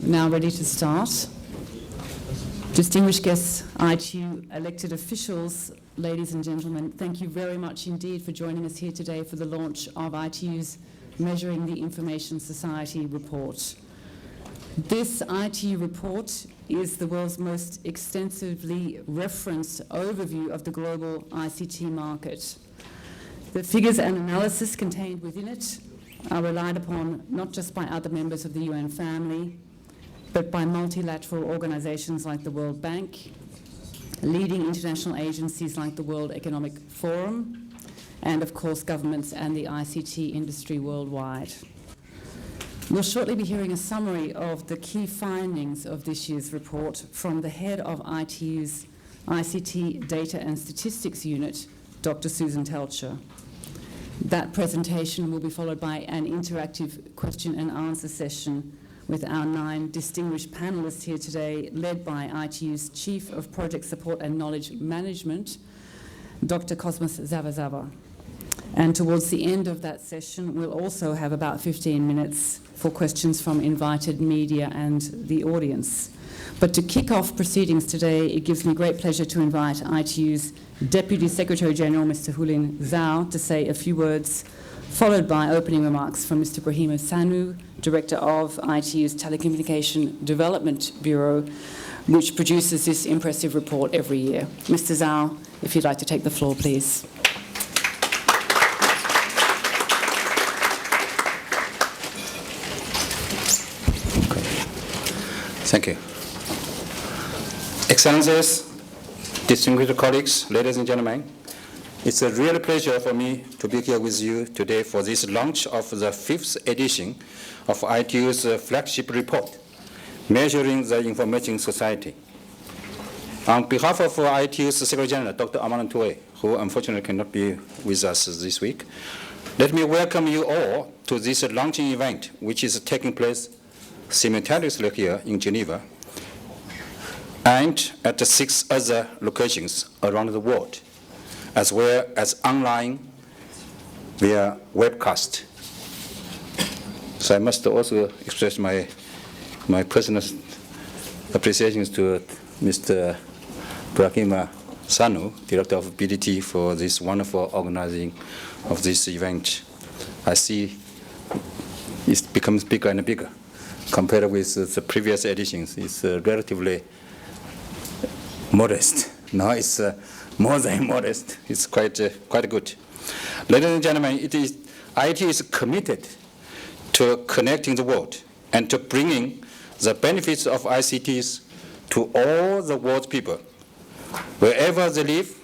now ready to start. Distinguished guests, ITU elected officials, ladies and gentlemen, thank you very much indeed for joining us here today for the launch of ITU's Measuring the Information Society report. This ITU report is the world's most extensively referenced overview of the global ICT market. The figures and analysis contained within it are relied upon not just by other members of the UN family, but by multilateral organizations like the World Bank, leading international agencies like the World Economic Forum, and of course governments and the ICT industry worldwide. We'll shortly be hearing a summary of the key findings of this year's report from the head of ITU's ICT Data and Statistics Unit, Dr. Susan Telcher. That presentation will be followed by an interactive question and answer session with our 9 distinguished panelists here today, led by ITU's Chief of Project Support and Knowledge Management, Dr. Cosmas Zavazava. And towards the end of that session, we'll also have about 15 minutes for questions from invited media and the audience. But to kick off proceedings today, it gives me great pleasure to invite ITU's Deputy Secretary General, Mr. Hulin Zhao, to say a few words, followed by opening remarks from Mr. Brahima Sanu, Director of ITU's Telecommunication Development Bureau, which produces this impressive report every year. Mr. Zhao, if you'd like to take the floor, please. Thank you. Excellencies, distinguished colleagues, ladies and gentlemen, it's a real pleasure for me to be here with you today for this launch of the 5th edition of ITU's flagship report, Measuring the Information Society. On behalf of ITU's Secretary General, Dr. Aman Toure, who unfortunately cannot be with us this week, let me welcome you all to this launching event, which is taking place simultaneously here in Geneva and at 6 other locations around the world, as well as online via webcast. So I must also express my personal appreciations to Mr. Brahima Sanu, Director of BDT, for this wonderful organizing of this event. I see it becomes bigger and bigger. Compared with the previous editions, it's relatively modest. Now it's more than modest. It's quite good. Ladies and gentlemen, ITU is committed to connecting the world and to bringing the benefits of ICTs to all the world's people, wherever they live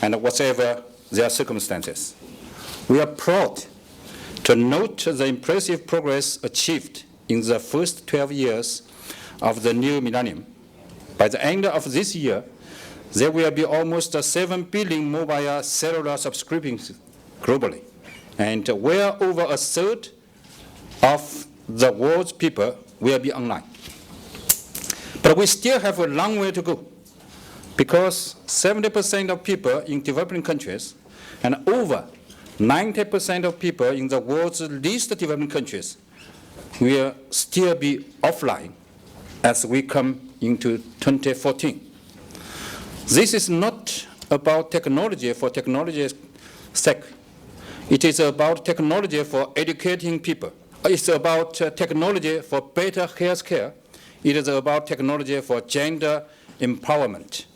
and whatever their circumstances. We are proud to note the impressive progress achieved in the first 12 years of the new millennium. By the end of this year, there will be almost 7 billion mobile cellular subscriptions globally, and well over a third of the world's people will be online. But we still have a long way to go, because 70% of people in developing countries and over 90% of people in the world's least developing countries will still be offline as we come into 2014. This is not about technology for technology's sake. It is about technology for educating people. It's about technology for better health care. It is about technology for gender empowerment.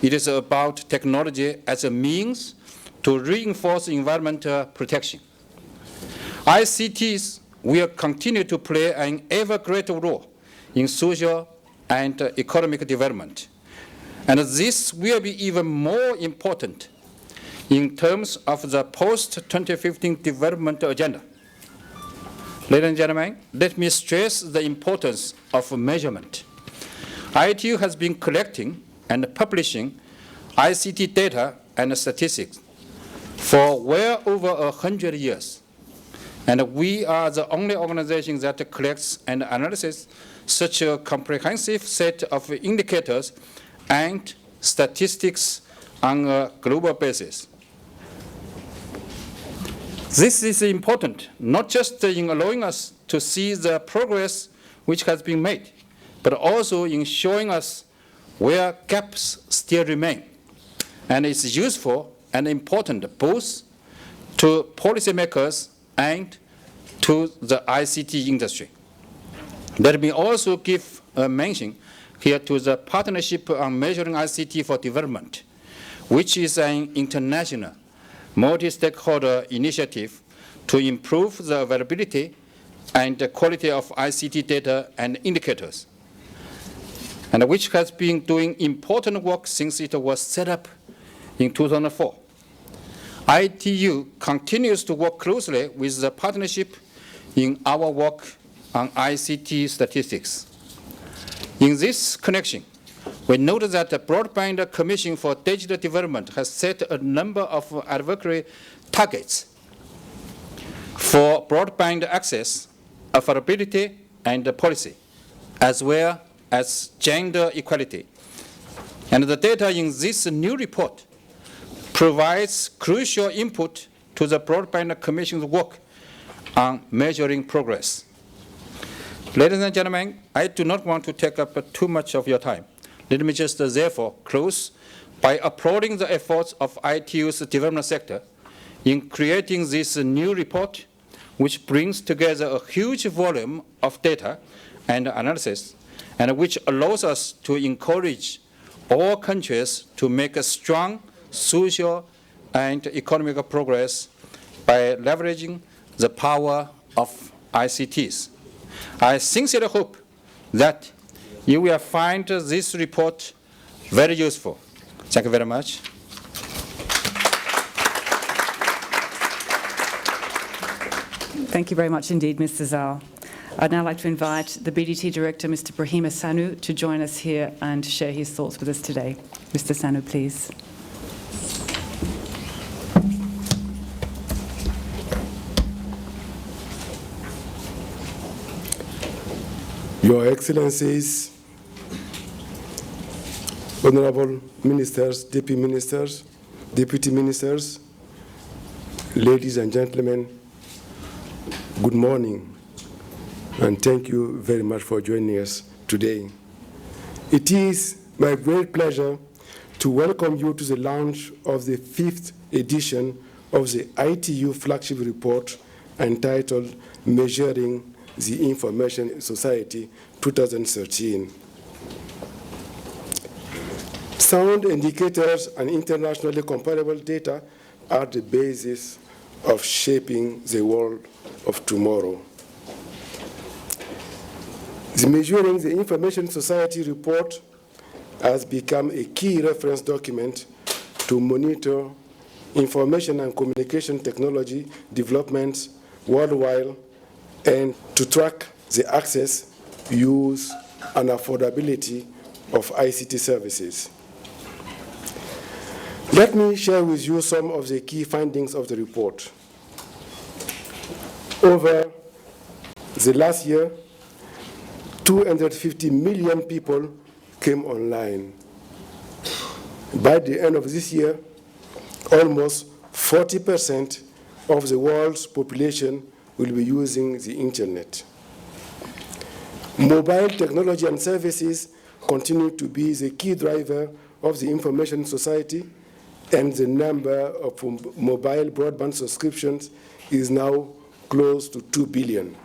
It is about technology as a means to reinforce environmental protection. ICTs will continue to play an ever greater role in social and economic development. And this will be even more important in terms of the post-2015 development agenda. Ladies and gentlemen, let me stress the importance of measurement. ITU has been collecting and publishing ICT data and statistics for well over 100 years. And we are the only organization that collects and analyzes such a comprehensive set of indicators and statistics on a global basis. This is important, not just in allowing us to see the progress which has been made, but also in showing us where gaps still remain. And it's useful and important both to policymakers and to the ICT industry. Let me also give a mention here to the Partnership on Measuring ICT for Development, which is an international multi-stakeholder initiative to improve the availability and the quality of ICT data and indicators, and which has been doing important work since it was set up in 2004. ITU continues to work closely with the partnership in our work on ICT statistics. In this connection, we note that the Broadband Commission for Digital Development has set a number of advocacy targets for broadband access, affordability, and policy, as well as gender equality. And the data in this new report provides crucial input to the Broadband Commission's work on measuring progress. Ladies and gentlemen, I do not want to take up too much of your time. Let me just therefore close by applauding the efforts of ITU's development sector in creating this new report, which brings together a huge volume of data and analysis, and which allows us to encourage all countries to make a strong social and economic progress by leveraging the power of ICTs. I sincerely hope that you will find this report very useful. Thank you very much. Thank you very much indeed, Mr. Zhao. I'd now like to invite the BDT Director, Mr. Brahima Sanu, to join us here and share his thoughts with us today. Mr. Sanu, please. Your Excellencies, Honorable Ministers, Deputy Ministers, ladies and gentlemen, good morning, and thank you very much for joining us today. It is my great pleasure to welcome you to the launch of the 5th edition of the ITU flagship report entitled Measuring the Information Society 2013. Sound indicators and internationally comparable data are the basis of shaping the world of tomorrow. The Measuring the Information Society report has become a key reference document to monitor information and communication technology developments worldwide and to track the access, use, and affordability of ICT services. Let me share with you some of the key findings of the report. Over the last year, 250 million people came online. By the end of this year, almost 40% of the world's population will be using the internet. Mobile technology and services continue to be the key driver of the information society, and the number of mobile broadband subscriptions is now close to 2 billion.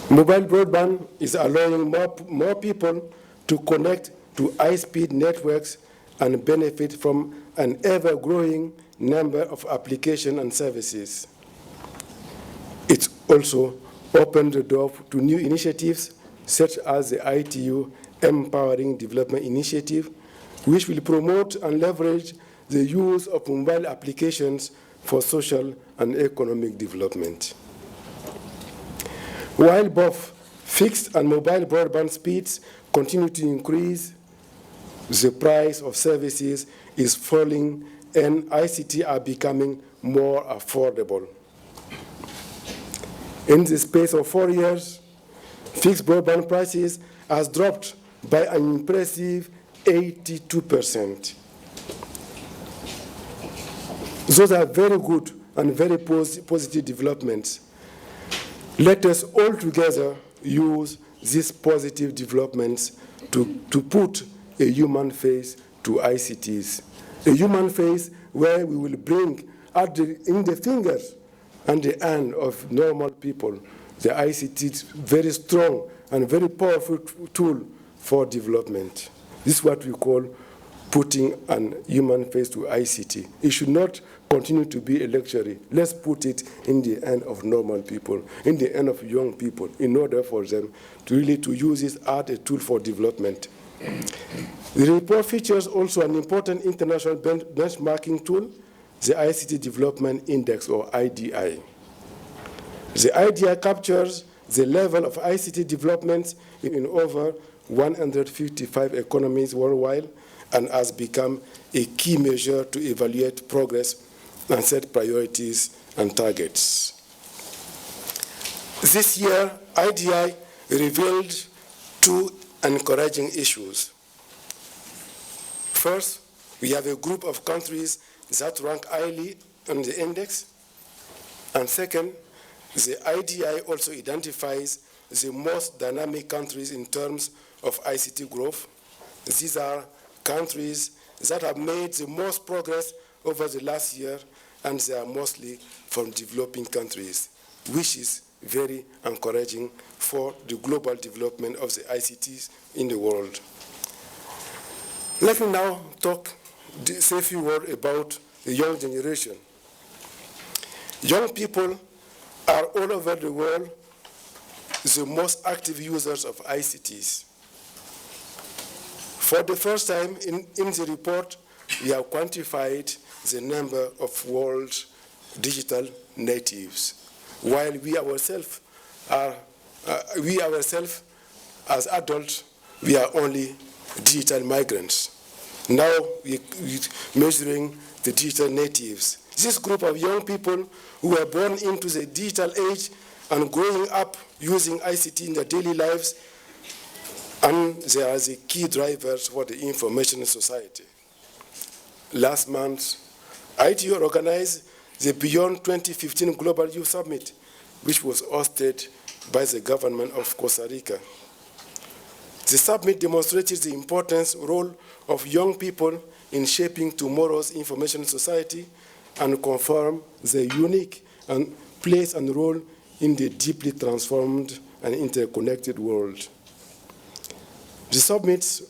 Mobile broadband is allowing more people to connect to high-speed networks and benefit from an ever-growing number of applications and services. It's also opened the door to new initiatives such as the ITU Empowering Development Initiative, which will promote and leverage the use of mobile applications for social and economic development. While both fixed and mobile broadband speeds continue to increase, the price of services is falling and ICT are becoming more affordable. In the space of 4 years, fixed broadband prices has dropped by an impressive 82%. Those are very good and very positive developments. Let us all together use these positive developments to put a human face to ICTs. A human face where we will bring in the fingers and the hand of normal people the ICT, very strong and very powerful tool for development. This is what we call putting an human face to ICT. It should not continue to be a luxury. Let's put it in the hand of normal people, in the hand of young people, in order for them to really to use it as a tool for development. The report features also an important international benchmarking tool, the ICT Development Index, or IDI. The IDI captures the level of ICT development in over 155 economies worldwide and has become a key measure to evaluate progress and set priorities and targets. This year, IDI revealed two encouraging issues. First, we have a group of countries that rank highly on the index. And second, the IDI also identifies the most dynamic countries in terms of ICT growth. These are countries that have made the most progress over the last year, and they are mostly from developing countries, which is very encouraging for the global development of the ICTs in the world. Let me now say a few words about the young generation. Young people are all over the world the most active users of ICTs. For the first time in the report, we have quantified the number of world digital natives, while we ourselves as adults, we are only digital migrants. Now we're measuring the digital natives. This group of young people who were born into the digital age and growing up using ICT in their daily lives, and they are the key drivers for the information society. Last month, ITU organized the Beyond 2015 Global Youth Summit, which was hosted by the government of Costa Rica. The summit demonstrated the important role of young people in shaping tomorrow's information society and confirmed their unique place and role in the deeply transformed and interconnected world. The summit's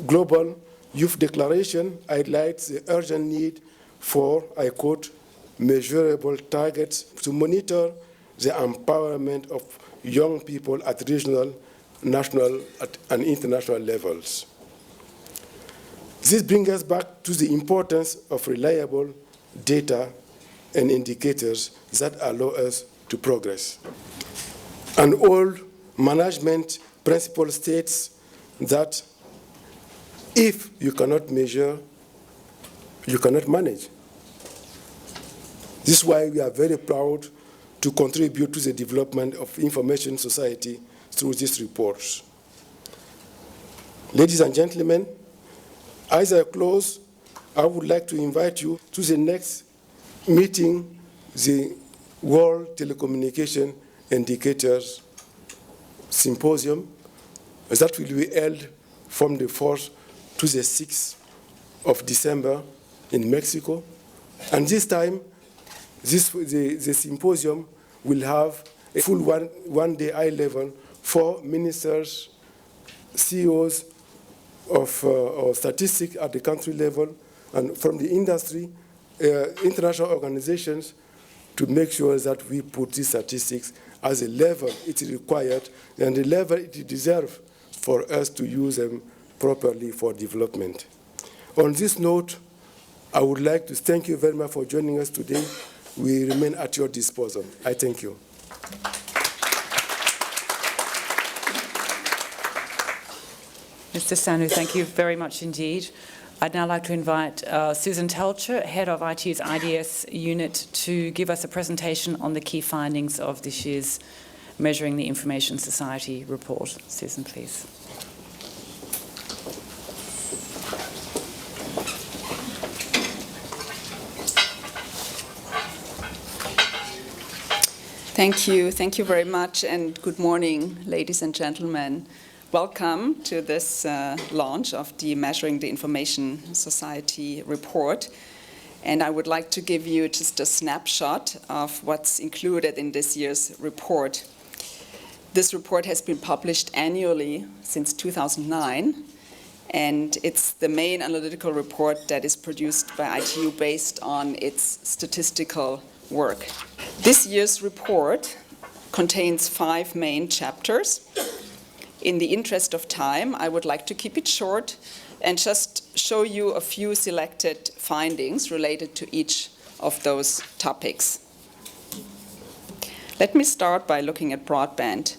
Global Youth Declaration highlights the urgent need for, I quote, measurable targets to monitor the empowerment of young people at regional, national, and international levels. This brings us back to the importance of reliable data and indicators that allow us to progress. An old management principle states that if you cannot measure, you cannot manage. This is why we are very proud to contribute to the development of information society through these reports. Ladies and gentlemen, as I close, I would like to invite you to the next meeting, the World Telecommunication Indicators Symposium, that will be held from the 4th to the 6th of December in Mexico. And this time, the symposium will have a full one-day high level for ministers, CEOs of statistics at the country level, and from the industry, international organizations, to make sure that we put these statistics as a level it is required and the level it deserves for us to use them properly for development. On this note, I would like to thank you very much for joining us today. We remain at your disposal. I thank you. Mr. Sanu, thank you very much indeed. I'd now like to invite Susan Telcher, head of ITU's IDS unit, to give us a presentation on the key findings of this year's Measuring the Information Society report. Susan, please. Thank you. Thank you very much, and good morning, ladies and gentlemen. Welcome to this launch of the Measuring the Information Society report. And I would like to give you just a snapshot of what's included in this year's report. This report has been published annually since 2009, and it's the main analytical report that is produced by ITU based on its statistical work. This year's report contains 5 main chapters. In the interest of time, I would like to keep it short and just show you a few selected findings related to each of those topics. Let me start by looking at broadband.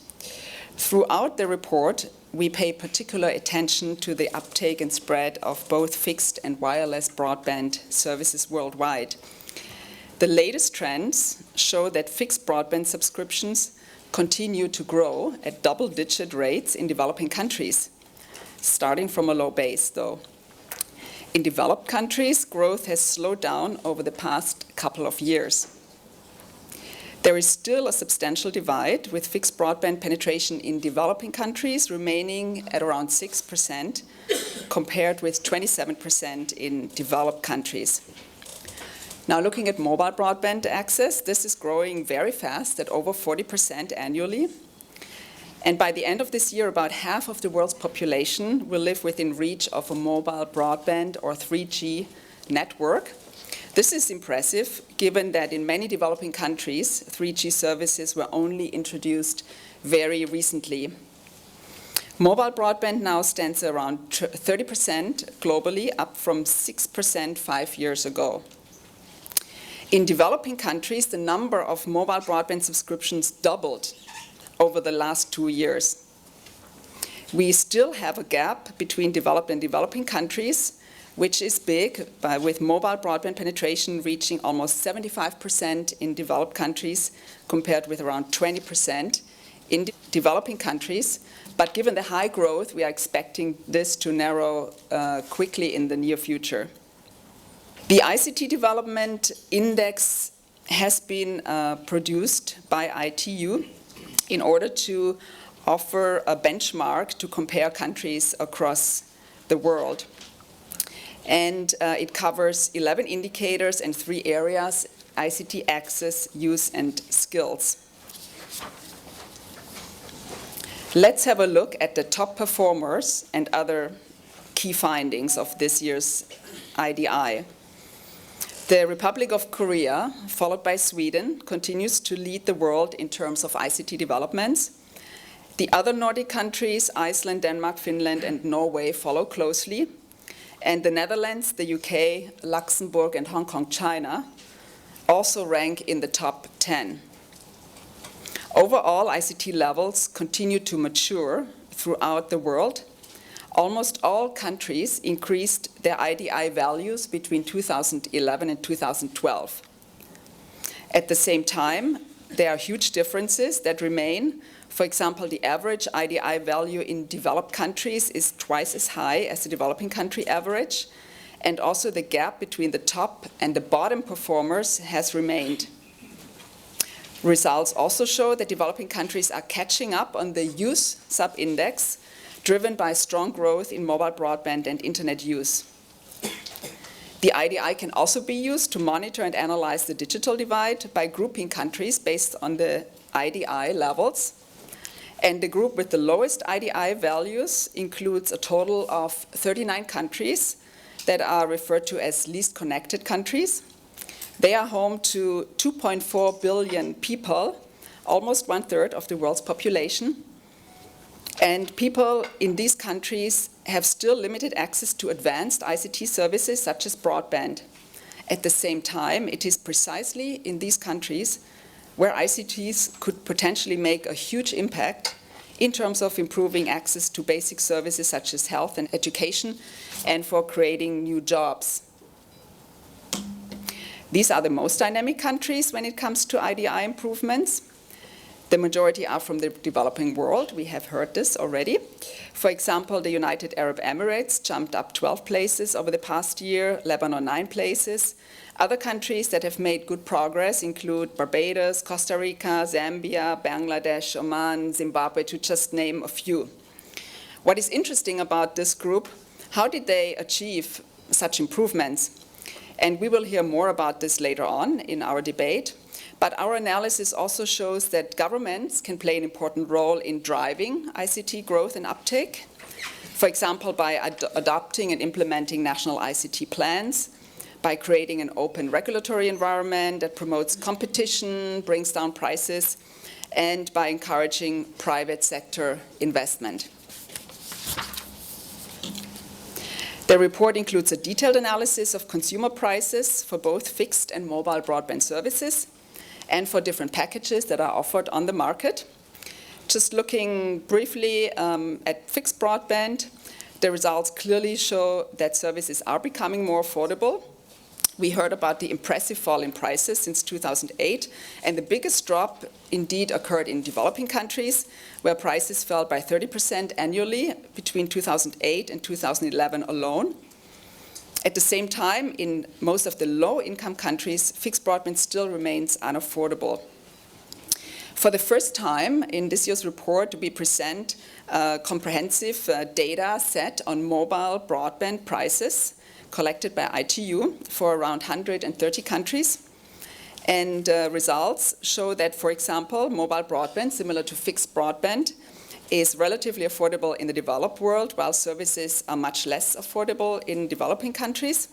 Throughout the report, we pay particular attention to the uptake and spread of both fixed and wireless broadband services worldwide. The latest trends show that fixed broadband subscriptions continue to grow at double-digit rates in developing countries, starting from a low base, though. In developed countries, growth has slowed down over the past couple of years. There is still a substantial divide, with fixed broadband penetration in developing countries remaining at around 6%, compared with 27% in developed countries. Now, looking at mobile broadband access, this is growing very fast at over 40% annually. And by the end of this year, about half of the world's population will live within reach of a mobile broadband or 3G network. This is impressive, given that in many developing countries, 3G services were only introduced very recently. Mobile broadband now stands around 30% globally, up from 6% 5 years ago. In developing countries, the number of mobile broadband subscriptions doubled over the last 2 years. We still have a gap between developed and developing countries, which is big, with mobile broadband penetration reaching almost 75% in developed countries, compared with around 20% in developing countries. But given the high growth, we are expecting this to narrow quickly in the near future. The ICT Development Index has been produced by ITU in order to offer a benchmark to compare countries across the world. And it covers 11 indicators and 3 areas: ICT access, use, and skills. Let's have a look at the top performers and other key findings of this year's IDI. The Republic of Korea, followed by Sweden, continues to lead the world in terms of ICT developments. The other Nordic countries, Iceland, Denmark, Finland, and Norway, follow closely. And the Netherlands, the UK, Luxembourg, and Hong Kong, China, also rank in the top 10. Overall, ICT levels continue to mature throughout the world. Almost all countries increased their IDI values between 2011 and 2012. At the same time, there are huge differences that remain. For example, the average IDI value in developed countries is twice as high as the developing country average, and also the gap between the top and the bottom performers has remained. Results also show that developing countries are catching up on the use sub-index, driven by strong growth in mobile broadband and internet use. The IDI can also be used to monitor and analyze the digital divide by grouping countries based on the IDI levels. And the group with the lowest IDI values includes a total of 39 countries that are referred to as least connected countries. They are home to 2.4 billion people, almost 1/3 of the world's population. And people in these countries have still limited access to advanced ICT services such as broadband. At the same time, it is precisely in these countries where ICTs could potentially make a huge impact in terms of improving access to basic services such as health and education, and for creating new jobs. These are the most dynamic countries when it comes to IDI improvements. The majority are from the developing world. We have heard this already. For example, the United Arab Emirates jumped up 12 places over the past year, Lebanon 9 places. Other countries that have made good progress include Barbados, Costa Rica, Zambia, Bangladesh, Oman, Zimbabwe, to just name a few. What is interesting about this group, how did they achieve such improvements? And we will hear more about this later on in our debate. But our analysis also shows that governments can play an important role in driving ICT growth and uptake. For example, by adopting and implementing national ICT plans, by creating an open regulatory environment that promotes competition, brings down prices, and by encouraging private sector investment. The report includes a detailed analysis of consumer prices for both fixed and mobile broadband services, and for different packages that are offered on the market. Just looking briefly at fixed broadband, the results clearly show that services are becoming more affordable. We heard about the impressive fall in prices since 2008, and the biggest drop indeed occurred in developing countries, where prices fell by 30% annually between 2008 and 2011 alone. At the same time, in most of the low-income countries, fixed broadband still remains unaffordable. For the first time in this year's report, we present a comprehensive data set on mobile broadband prices collected by ITU for around 130 countries. And results show that, for example, mobile broadband, similar to fixed broadband, is relatively affordable in the developed world, while services are much less affordable in developing countries.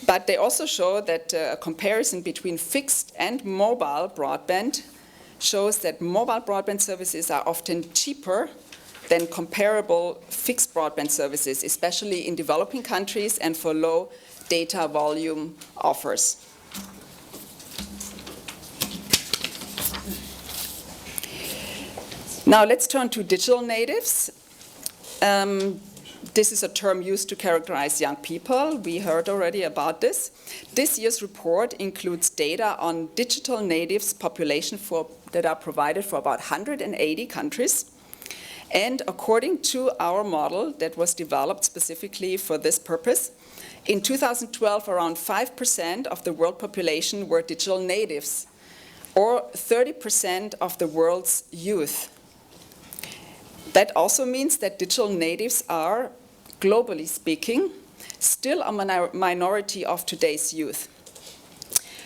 But they also show that a comparison between fixed and mobile broadband shows that mobile broadband services are often cheaper than comparable fixed broadband services, especially in developing countries and for low data volume offers. Now let's turn to digital natives. This is a term used to characterize young people. We heard already about this. This year's report includes data on digital natives population that are provided for about 180 countries. And according to our model that was developed specifically for this purpose, in 2012, around 5% of the world population were digital natives, or 30% of the world's youth. That also means that digital natives are, globally speaking, still a minority of today's youth.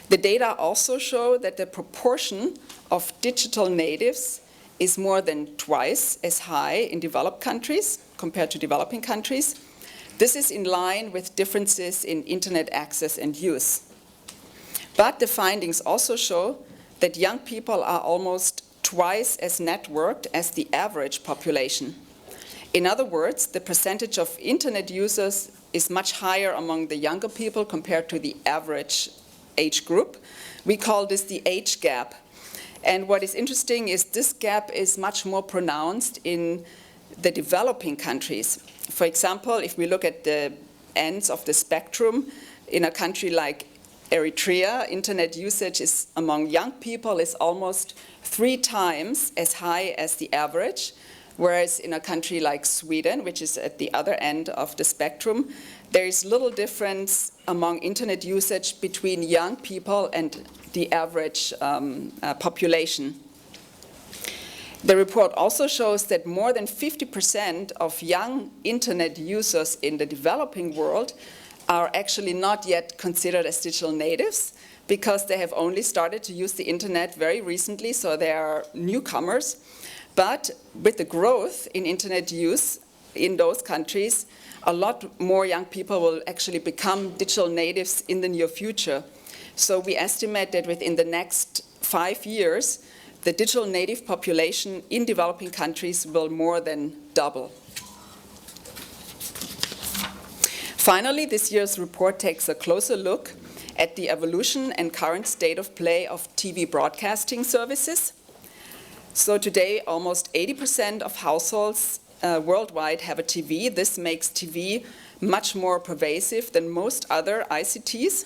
The data also show that the proportion of digital natives is more than twice as high in developed countries compared to developing countries. This is in line with differences in internet access and use. But the findings also show that young people are almost twice as networked as the average population. In other words, the percentage of internet users is much higher among the younger people compared to the average age group. We call this the age gap. And what is interesting is this gap is much more pronounced in the developing countries. For example, if we look at the ends of the spectrum, in a country like Eritrea, internet usage is among young people is almost 3 times as high as the average, whereas in a country like Sweden, which is at the other end of the spectrum, there is little difference among internet usage between young people and the average population. The report also shows that more than 50% of young internet users in the developing world are actually not yet considered as digital natives because they have only started to use the internet very recently, so they are newcomers. But with the growth in internet use in those countries, a lot more young people will actually become digital natives in the near future. So we estimate that within the next 5 years, the digital native population in developing countries will more than double. Finally, this year's report takes a closer look at the evolution and current state of play of TV broadcasting services. So today, almost 80% of households worldwide have a TV. This makes TV much more pervasive than most other ICTs.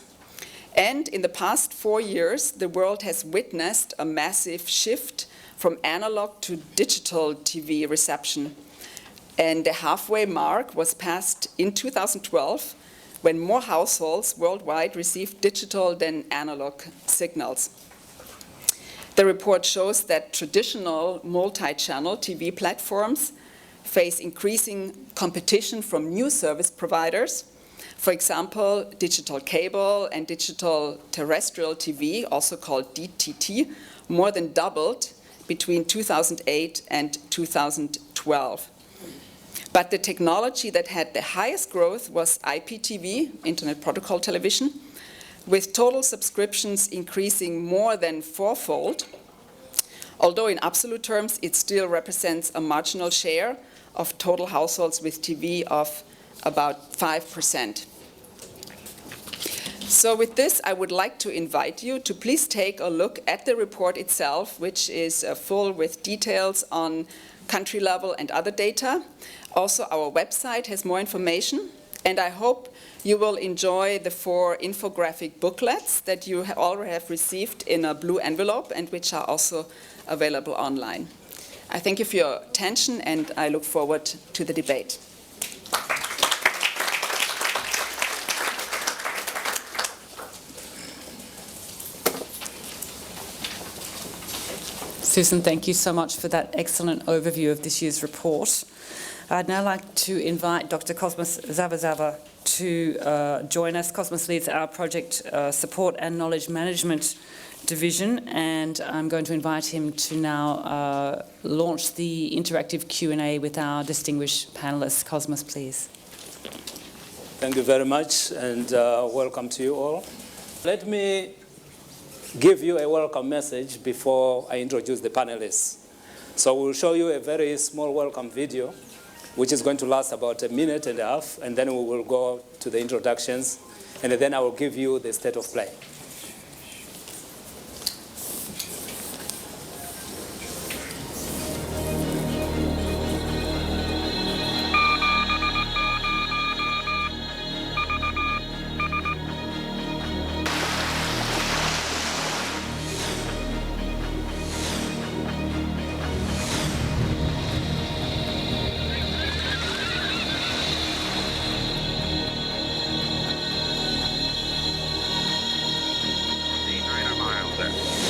And in the past 4 years, the world has witnessed a massive shift from analog to digital TV reception. And the halfway mark was passed in 2012 when more households worldwide received digital than analog signals. The report shows that traditional multi-channel TV platforms face increasing competition from new service providers. For example, digital cable and digital terrestrial TV, also called DTT, more than doubled between 2008 and 2012. But the technology that had the highest growth was IPTV, Internet Protocol Television, with total subscriptions increasing more than fourfold, although in absolute terms it still represents a marginal share of total households with TV of about 5%. So with this, I would like to invite you to please take a look at the report itself, which is full with details on country level and other data. Also, our website has more information, and I hope you will enjoy the 4 infographic booklets that you already have received in a blue envelope and which are also available online. I thank you for your attention, and I look forward to the debate. Susan, thank you so much for that excellent overview of this year's report. I'd now like to invite Dr. Cosmas Zavazava to join us. Cosmas leads our project support and knowledge management division, and I'm going to invite him to now launch the interactive Q&A with our distinguished panelists. Cosmas, please. Thank you very much, and welcome to you all. Let me give you a welcome message before I introduce the panelists. So we'll show you a very small welcome video, which is going to last about 1.5 minutes, and then we will go to the introductions, and then I will give you the state of play.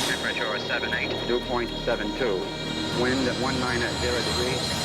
Temperature 78, dew point 72, wind at 190 degrees.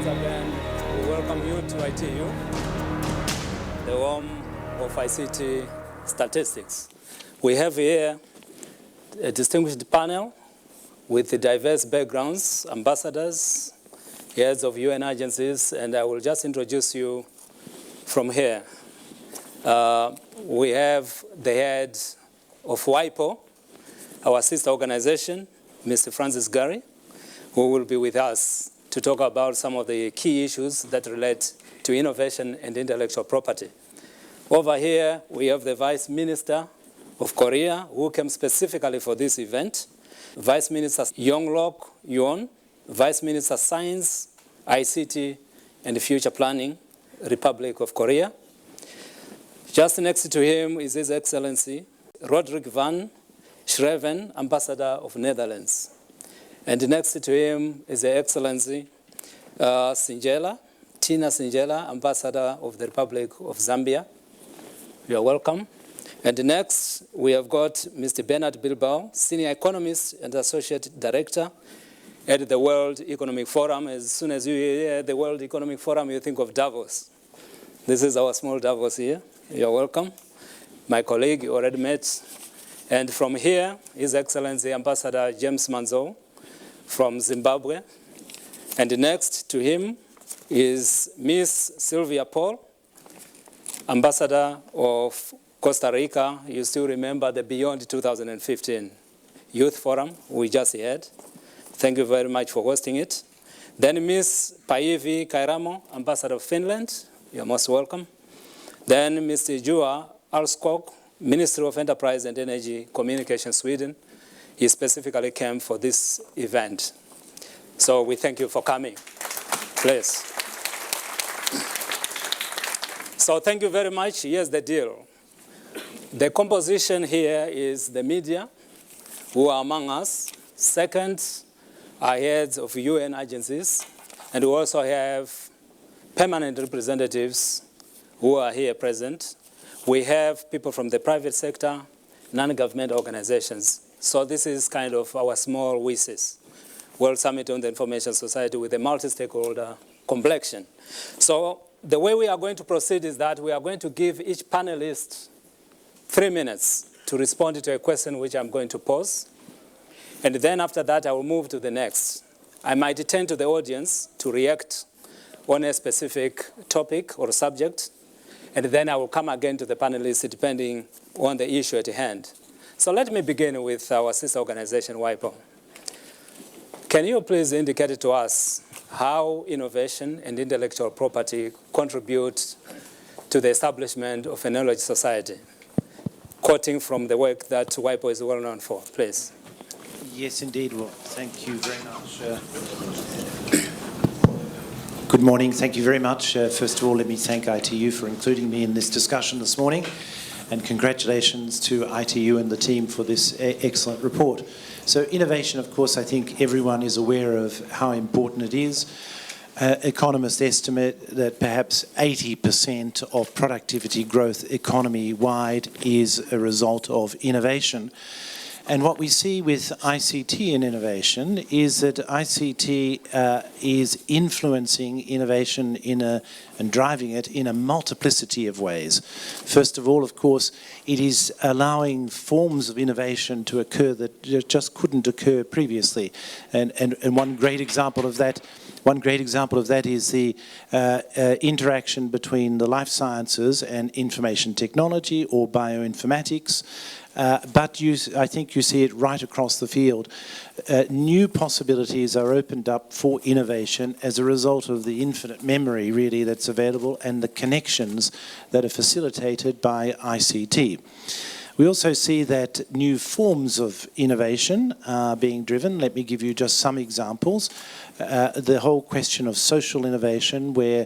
Again, we welcome you to ITU, the home of ICT statistics. We have here a distinguished panel with the diverse backgrounds, ambassadors, heads of UN agencies, and I will just introduce you from here. We have the head of WIPO, our sister organization, Mr. Francis Gary, who will be with us to talk about some of the key issues that relate to innovation and intellectual property. Over here, we have the Vice Minister of Korea, who came specifically for this event, Vice Minister Yonglok Yoon, Vice Minister Science, ICT, and Future Planning, Republic of Korea. Just next to him is His Excellency Roderick van Schreven, Ambassador of Netherlands. And next to him is Her Excellency Sinjela, Tina Sinjela, Ambassador of the Republic of Zambia. You are welcome. And next, we have got Mr. Bernard Bilbao, Senior Economist and Associate Director at the World Economic Forum. As soon as you hear the World Economic Forum, you think of Davos. This is our small Davos here. You're welcome. My colleague you already met. And from here, His Excellency Ambassador James Manzo from Zimbabwe. And next to him is Miss Sylvia Paul, Ambassador of Costa Rica. You still remember the Beyond 2015 Youth Forum we just had. Thank you very much for hosting it. Then Ms. Päivi Kairamo, Ambassador of Finland. You're most welcome. Then Mr. Juha Alskog, Minister of Enterprise and Energy Communication, Sweden. He specifically came for this event. So we thank you for coming. Please. So thank you very much. Here's the deal. The composition here is the media, who are among us. Second, are heads of UN agencies. And we also have permanent representatives who are here present. We have people from the private sector, non-government organizations. So this is kind of our small WSIS, World Summit on the Information Society, with a multi-stakeholder complexion. So the way we are going to proceed is that we are going to give each panelist 3 minutes to respond to a question which I'm going to pose. And then after that, I will move to the next. I might turn to the audience to react on a specific topic or subject, and then I will come again to the panelists depending on the issue at hand. So let me begin with our sister organization, WIPO. Can you please indicate to us how innovation and intellectual property contribute to the establishment of a knowledge society? Quoting from the work that WIPO is well known for, please. Yes, indeed. Well, thank you very much. Good morning. Thank you very much. First of all, let me thank ITU for including me in this discussion this morning, and congratulations to ITU and the team for this excellent report. So innovation, of course, I think everyone is aware of how important it is. Economists estimate that perhaps 80% of productivity growth economy-wide is a result of innovation. And what we see with ICT and innovation is that ICT is influencing innovation and driving it in a multiplicity of ways. First of all, of course, it is allowing forms of innovation to occur that just couldn't occur previously. And one great example of that is the interaction between the life sciences and information technology, or bioinformatics. But I think you see it right across the field. New possibilities are opened up for innovation as a result of the infinite memory, really, that's available, and the connections that are facilitated by ICT. We also see that new forms of innovation are being driven. Let me give you just some examples. The whole question of social innovation, where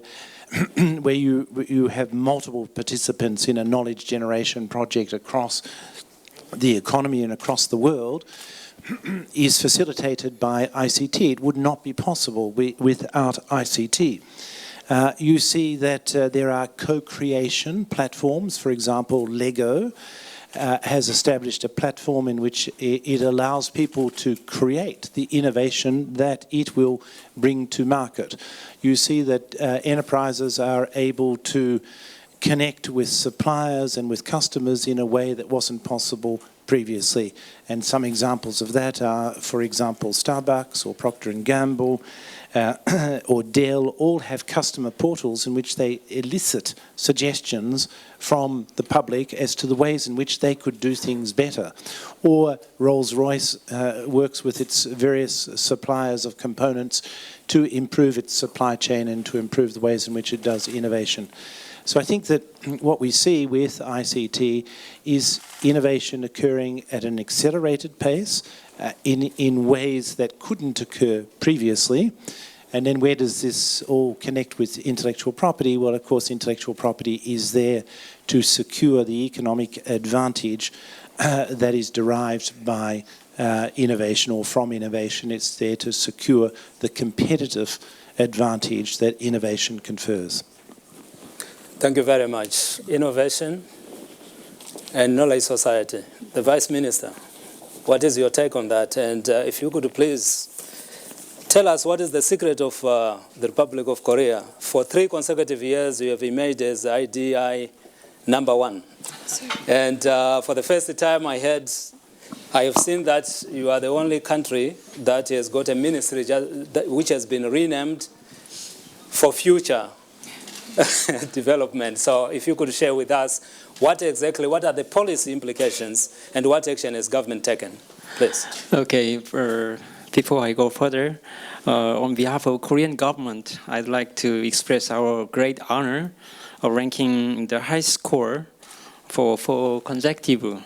you have multiple participants in a knowledge generation project across the economy and across the world, is facilitated by ICT. It would not be possible without ICT. You see that there are co-creation platforms. For example, Lego has established a platform in which it allows people to create the innovation that it will bring to market. You see that enterprises are able to connect with suppliers and with customers in a way that wasn't possible previously. And some examples of that are, for example, Starbucks or Procter & Gamble or Dell all have customer portals in which they elicit suggestions from the public as to the ways in which they could do things better. Or Rolls-Royce works with its various suppliers of components to improve its supply chain and to improve the ways in which it does innovation. So I think that what we see with ICT is innovation occurring at an accelerated pace in ways that couldn't occur previously. And then where does this all connect with intellectual property? Well, of course, intellectual property is there to secure the economic advantage that is derived by innovation or from innovation. It's there to secure the competitive advantage that innovation confers. Thank you very much. Innovation and knowledge society. The Vice Minister, what is your take on that? And if you could please tell us what is the secret of the Republic of Korea. For 3 consecutive years, you have emerged as IDI #1. And for the first time I have seen that you are the only country that has got a ministry which has been renamed for future development. So if you could share with us what are the policy implications and what action has government taken, please. Okay, before I go further, on behalf of Korean government, I'd like to express our great honor of ranking the high score for 4 consecutive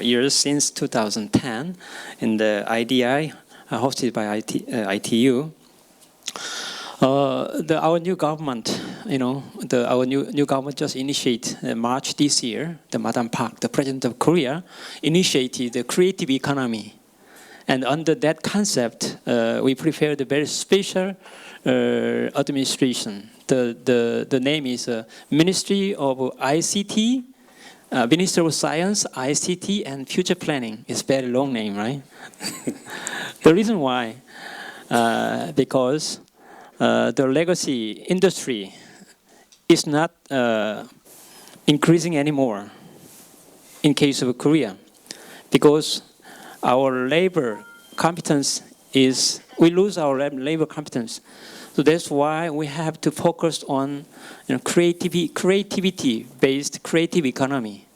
years since 2010 in the IDI hosted by ITU. Our new government, our new government just initiated March this year. Madam Park, the President of Korea, initiated the creative economy. And under that concept, we prepared a very special administration. The name is Ministry of ICT, Ministry of Science, ICT, and Future Planning. It's a very long name, right? The reason why, because the legacy industry is not increasing anymore in case of Korea, because our labor competence we lose our labor competence. So that's why we have to focus on creativity-based creative economy.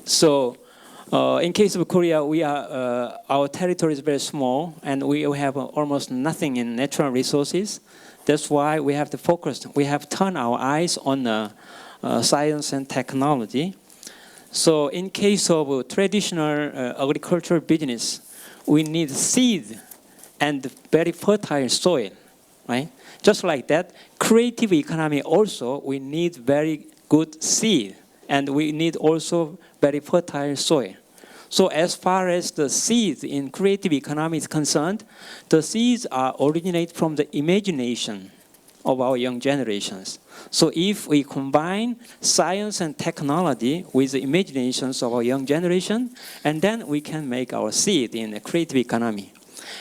So in case of Korea, our territory is very small and we have almost nothing in natural resources. That's why we have to focus. We have turned our eyes on science and technology. So in case of traditional agricultural business, we need seed and very fertile soil, right? Just like that, creative economy also, we need very good seed and we need also very fertile soil. So as far as the seeds in creative economy is concerned, the seeds originate from the imagination of our young generations. So if we combine science and technology with the imaginations of our young generation, and then we can make our seed in a creative economy.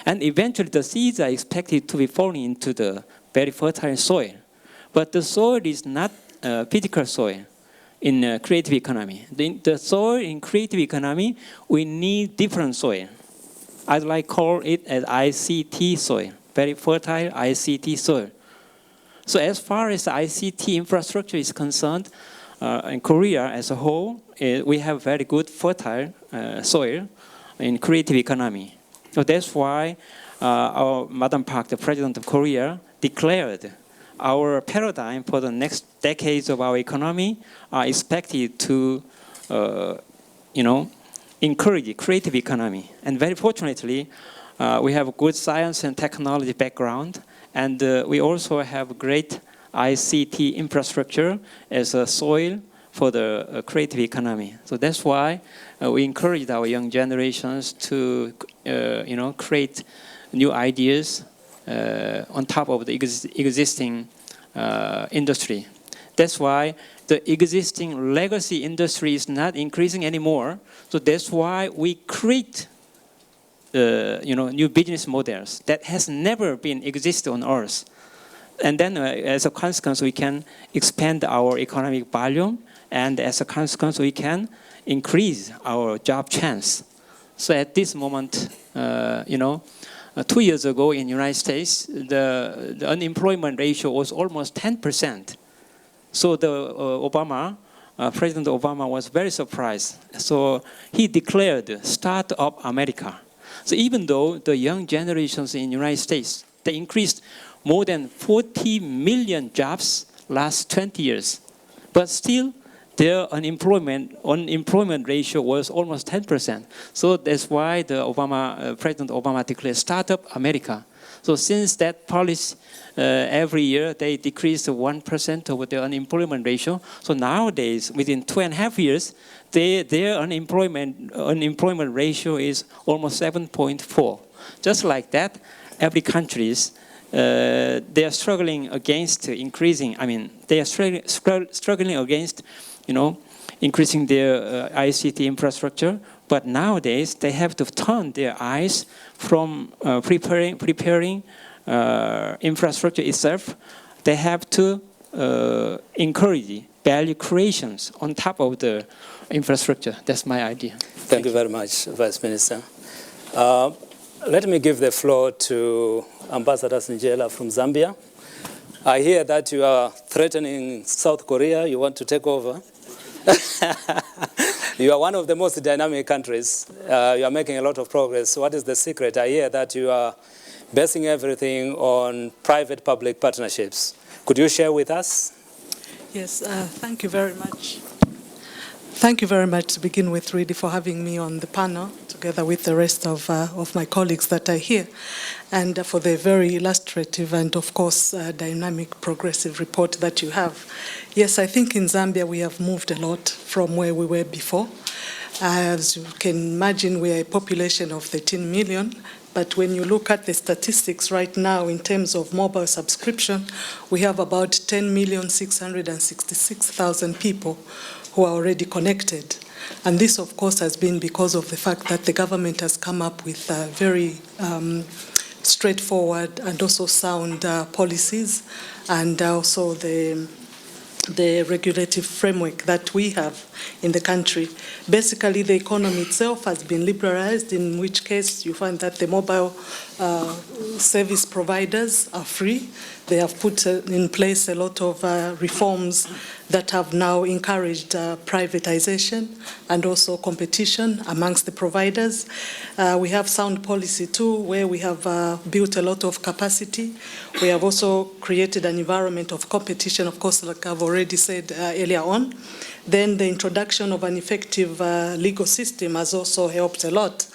And eventually the seeds are expected to be falling into the very fertile soil. But the soil is not physical soil in creative economy. The soil in creative economy, we need different soil. I'd like to call it as ICT soil, very fertile ICT soil. So as far as the ICT infrastructure is concerned, in Korea as a whole, we have very good fertile soil in creative economy. So that's why our Madam Park, the President of Korea, declared our paradigm for the next decades of our economy are expected to, encourage creative economy. And very fortunately, we have a good science and technology background. And we also have great ICT infrastructure as a soil for the creative economy. So that's why we encourage our young generations to, create new ideas on top of the existing industry. That's why the existing legacy industry is not increasing anymore. So that's why we create new business models that has never been existed on Earth. And then as a consequence, we can expand our economic volume. And as a consequence, we can increase our job chance. So at this moment, 2 years ago in the United States, the unemployment ratio was almost 10%. So President Obama was very surprised. So he declared Startup America. So even though the young generations in the United States, they increased more than 40 million jobs last 20 years, but still their unemployment ratio was almost 10%. So that's why President Obama declared Startup America. So since that policy, every year they decreased 1% of their unemployment ratio. So nowadays, within 2.5 years, their unemployment ratio is almost 7.4. Just like that, every countries they are struggling against increasing. They are struggling against, increasing their ICT infrastructure. But nowadays, they have to turn their eyes from preparing infrastructure itself. They have to encourage value creations on top of the infrastructure. That's my idea. Thank you very much, Vice Minister. Let me give the floor to Ambassador Sinjela from Zambia. I hear that you are threatening South Korea. You want to take over. You are one of the most dynamic countries. You are making a lot of progress. What is the secret? I hear that you are basing everything on private-public partnerships. Could you share with us? Yes, thank you very much. Thank you very much to begin with, really, for having me on the panel, together with the rest of my colleagues that are here, and for the very illustrative and, of course, dynamic, progressive report that you have. Yes, I think in Zambia we have moved a lot from where we were before. As you can imagine, we are a population of 13 million. But when you look at the statistics right now in terms of mobile subscription, we have about 10,666,000 people who are already connected. And this, of course, has been because of the fact that the government has come up with very straightforward and also sound policies, and also the regulative framework that we have in the country. Basically, the economy itself has been liberalized, in which case you find that the mobile service providers are free. They have put in place a lot of reforms that have now encouraged privatization and also competition amongst the providers. We have sound policy too, where we have built a lot of capacity. We have also created an environment of competition, of course, like I've already said earlier on. Then the introduction of an effective legal system has also helped a lot.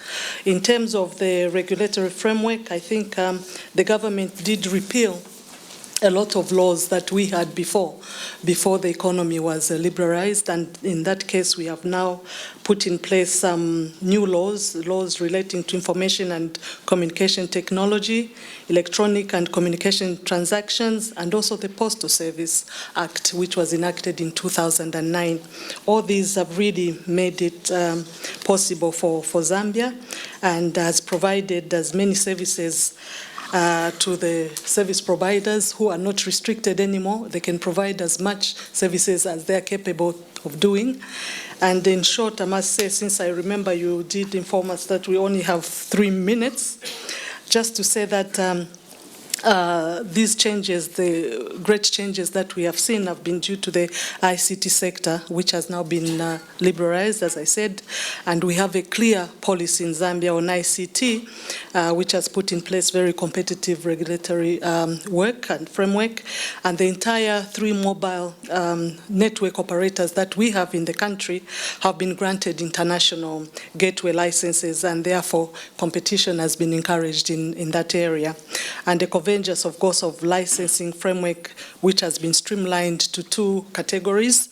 In terms of the regulatory framework, I think the government did repeal a lot of laws that we had before the economy was liberalized, and in that case we have now put in place some new laws relating to information and communication technology, electronic and communication transactions, and also the Postal Service Act, which was enacted in 2009. All these have really made it possible for Zambia, and has provided as many services to the service providers who are not restricted anymore. They can provide as much services as they're capable of doing. And in short, I must say, since I remember you did inform us that we only have 3 minutes, just to say that these changes, the great changes that we have seen, have been due to the ICT sector, which has now been liberalized, as I said, and we have a clear policy in Zambia on ICT, which has put in place very competitive regulatory work and framework, and the entire 3 mobile network operators that we have in the country have been granted international gateway licenses, and therefore competition has been encouraged in that area. And the convergence, of course, of licensing framework, which has been streamlined to 2 categories,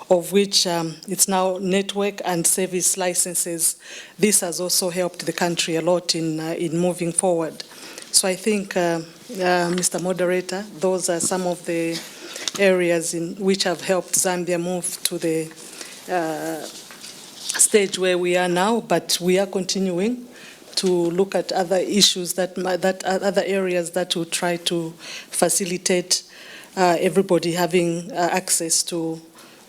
of which it's now network and service licenses. This has also helped the country a lot in moving forward. So I think, Mr. Moderator, those are some of the areas in which have helped Zambia move to the stage where we are now, but we are continuing to look at other issues other areas that will try to facilitate everybody having access to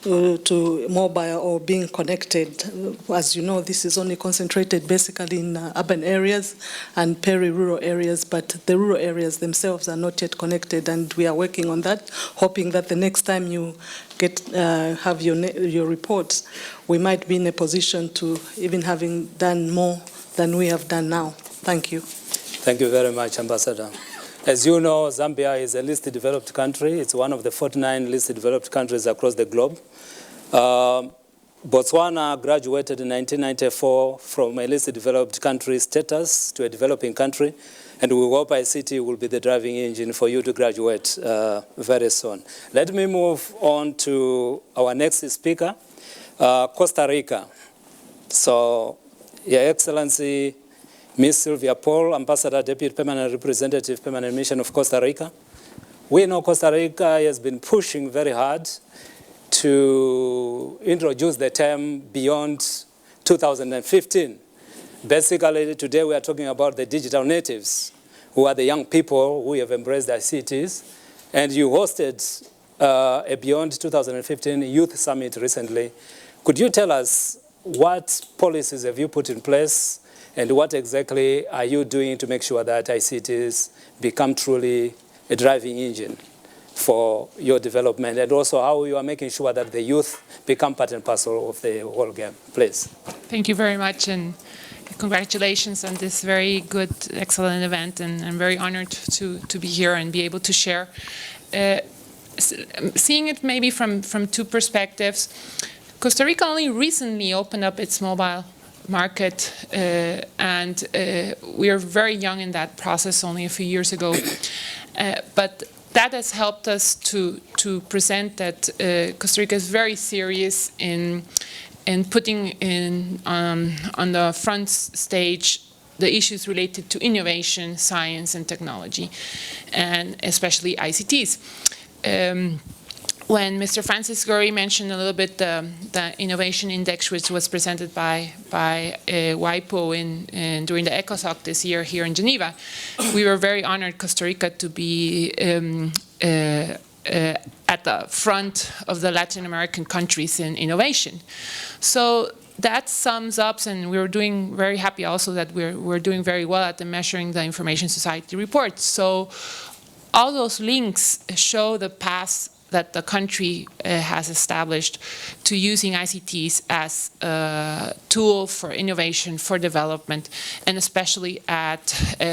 to mobile or being connected. As you know, this is only concentrated basically in urban areas and peri-rural areas, but the rural areas themselves are not yet connected, and we are working on that, hoping that the next time you have your reports, we might be in a position to even having done more than we have done now. Thank you. Thank you very much, Ambassador. As you know, Zambia is a least developed country. It's one of the 49 least developed countries across the globe. Botswana graduated in 1994 from a least developed country status to a developing country, and we hope ICT will be the driving engine for you to graduate very soon. Let me move on to our next speaker, Costa Rica. So, Your Excellency, Ms. Sylvia Paul, Ambassador, Deputy Permanent Representative, Permanent Mission of Costa Rica. We know Costa Rica has been pushing very hard to introduce the term beyond 2015. Basically, today we are talking about the digital natives, who are the young people who have embraced ICTs. And you hosted a Beyond 2015 Youth Summit recently. Could you tell us what policies have you put in place, and what exactly are you doing to make sure that ICTs become truly a driving engine for your development, and also how you are making sure that the youth become part and parcel of the whole game, please? Thank you very much, and congratulations on this very good, excellent event, and I'm very honored to be here and be able to share. Seeing it maybe from two perspectives, Costa Rica only recently opened up its mobile market, and we are very young in that process, only a few years ago. But that has helped us to present that Costa Rica is very serious in putting in on the front stage the issues related to innovation, science, and technology, and especially ICTs. When Mr. Francis Gurry mentioned a little bit the innovation index, which was presented by WIPO during the ECOSOC this year here in Geneva, we were very honored, Costa Rica, to be at the front of the Latin American countries in innovation. So that sums up, and we're doing very happy also that we're doing very well at the Measuring the Information Society report. So all those links show the path that the country has established to using ICTs as a tool for innovation, for development, and especially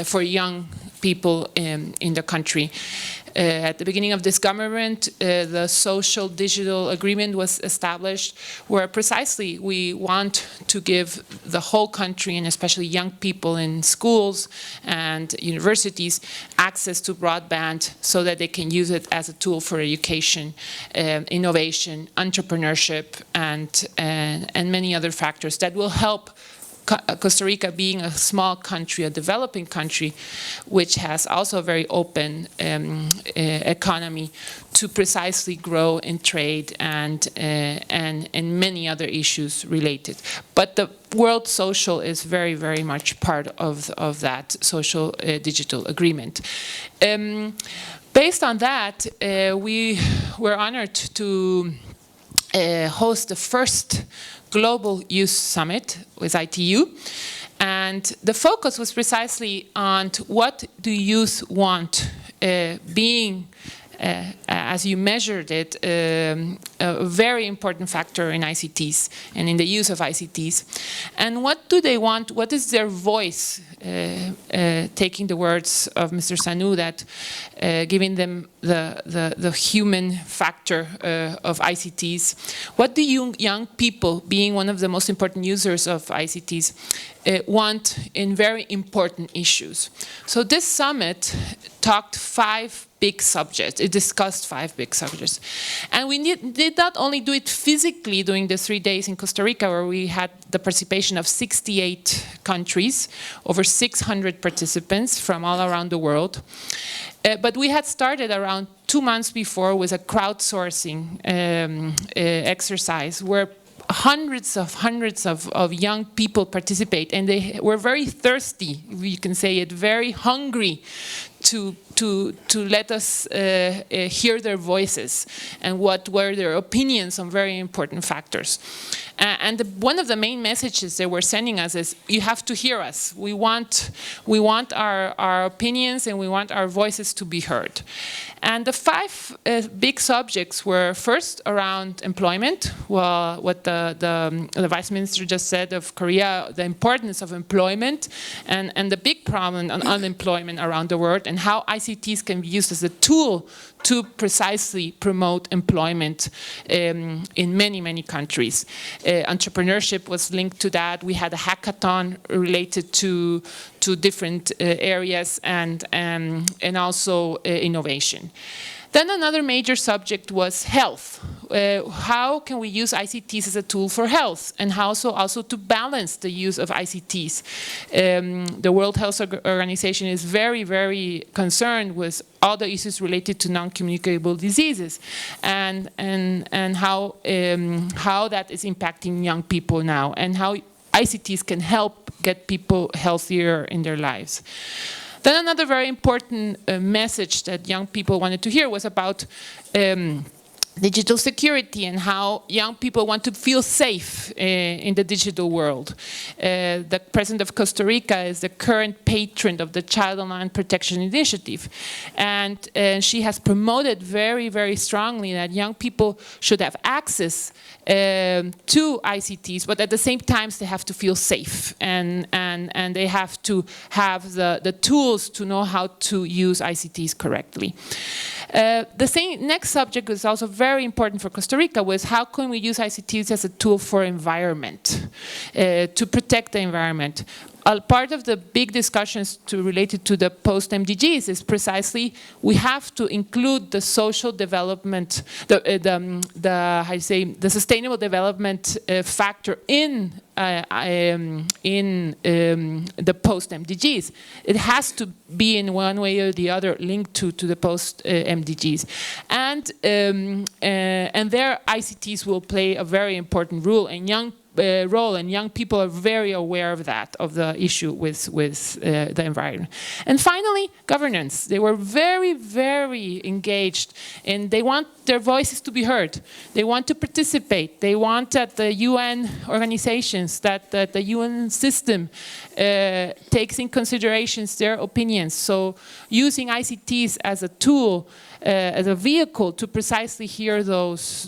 for young people in the country. At the beginning of this government, the social digital agreement was established, where precisely we want to give the whole country, and especially young people in schools and universities, access to broadband so that they can use it as a tool for education, innovation, entrepreneurship, and many other factors that will help Costa Rica, being a small country, a developing country, which has also a very open economy, to precisely grow in trade and many other issues related. But the World Social is very, very much part of that social digital agreement. Based on that, we were honored to host the first Global Youth Summit with ITU, and the focus was precisely on what do youth want, being, as you measured it, a very important factor in ICTs and in the use of ICTs. And what do they want? What is their voice? Taking the words of Mr. Sanu, that giving them the human factor of ICTs. What do young people, being one of the most important users of ICTs, want in very important issues? So this summit talked 5 big subjects. It discussed 5 big subjects. And we did not only do it physically during the 3 days in Costa Rica, where we had the participation of 68 countries, over 600 participants from all around the world. But we had started around 2 months before with a crowdsourcing exercise where hundreds of young people participate, and they were very thirsty, you can say it, very hungry to let us hear their voices and what were their opinions on very important factors. And one of the main messages they were sending us is, you have to hear us. We want our opinions and we want our voices to be heard. And the 5 big subjects were first around employment. Well, what the Vice Minister just said of Korea, the importance of employment and the big problem on unemployment around the world, and how ICTs can be used as a tool to precisely promote employment in many, many countries. Entrepreneurship was linked to that. We had a hackathon related to different areas and also innovation. Then another major subject was health. How can we use ICTs as a tool for health, and how also to balance the use of ICTs? The World Health Organization is very, very concerned with all the issues related to non-communicable diseases, and how that is impacting young people now, and how ICTs can help get people healthier in their lives. Then another very important message that young people wanted to hear was about digital security and how young people want to feel safe in the digital world. The President of Costa Rica is the current patron of the Child Online Protection Initiative. And she has promoted very, very strongly that young people should have access to ICTs, but at the same time they have to feel safe, and they have to have the tools to know how to use ICTs correctly. The next subject is also very important for Costa Rica, was how can we use ICTs as a tool for environment, to protect the environment. Part of the big discussions related to the post-MDGs is precisely we have to include the social development, the sustainable development factor in the post-MDGs. It has to be in one way or the other linked to the post-MDGs. And there ICTs will play a very important role, and young people are very aware of that, of the issue with the environment. And finally, governance. They were very, very engaged, and they want their voices to be heard. They want to participate. They want that the UN organizations, that the UN system takes in consideration their opinions. So using ICTs as a tool, as a vehicle to precisely hear those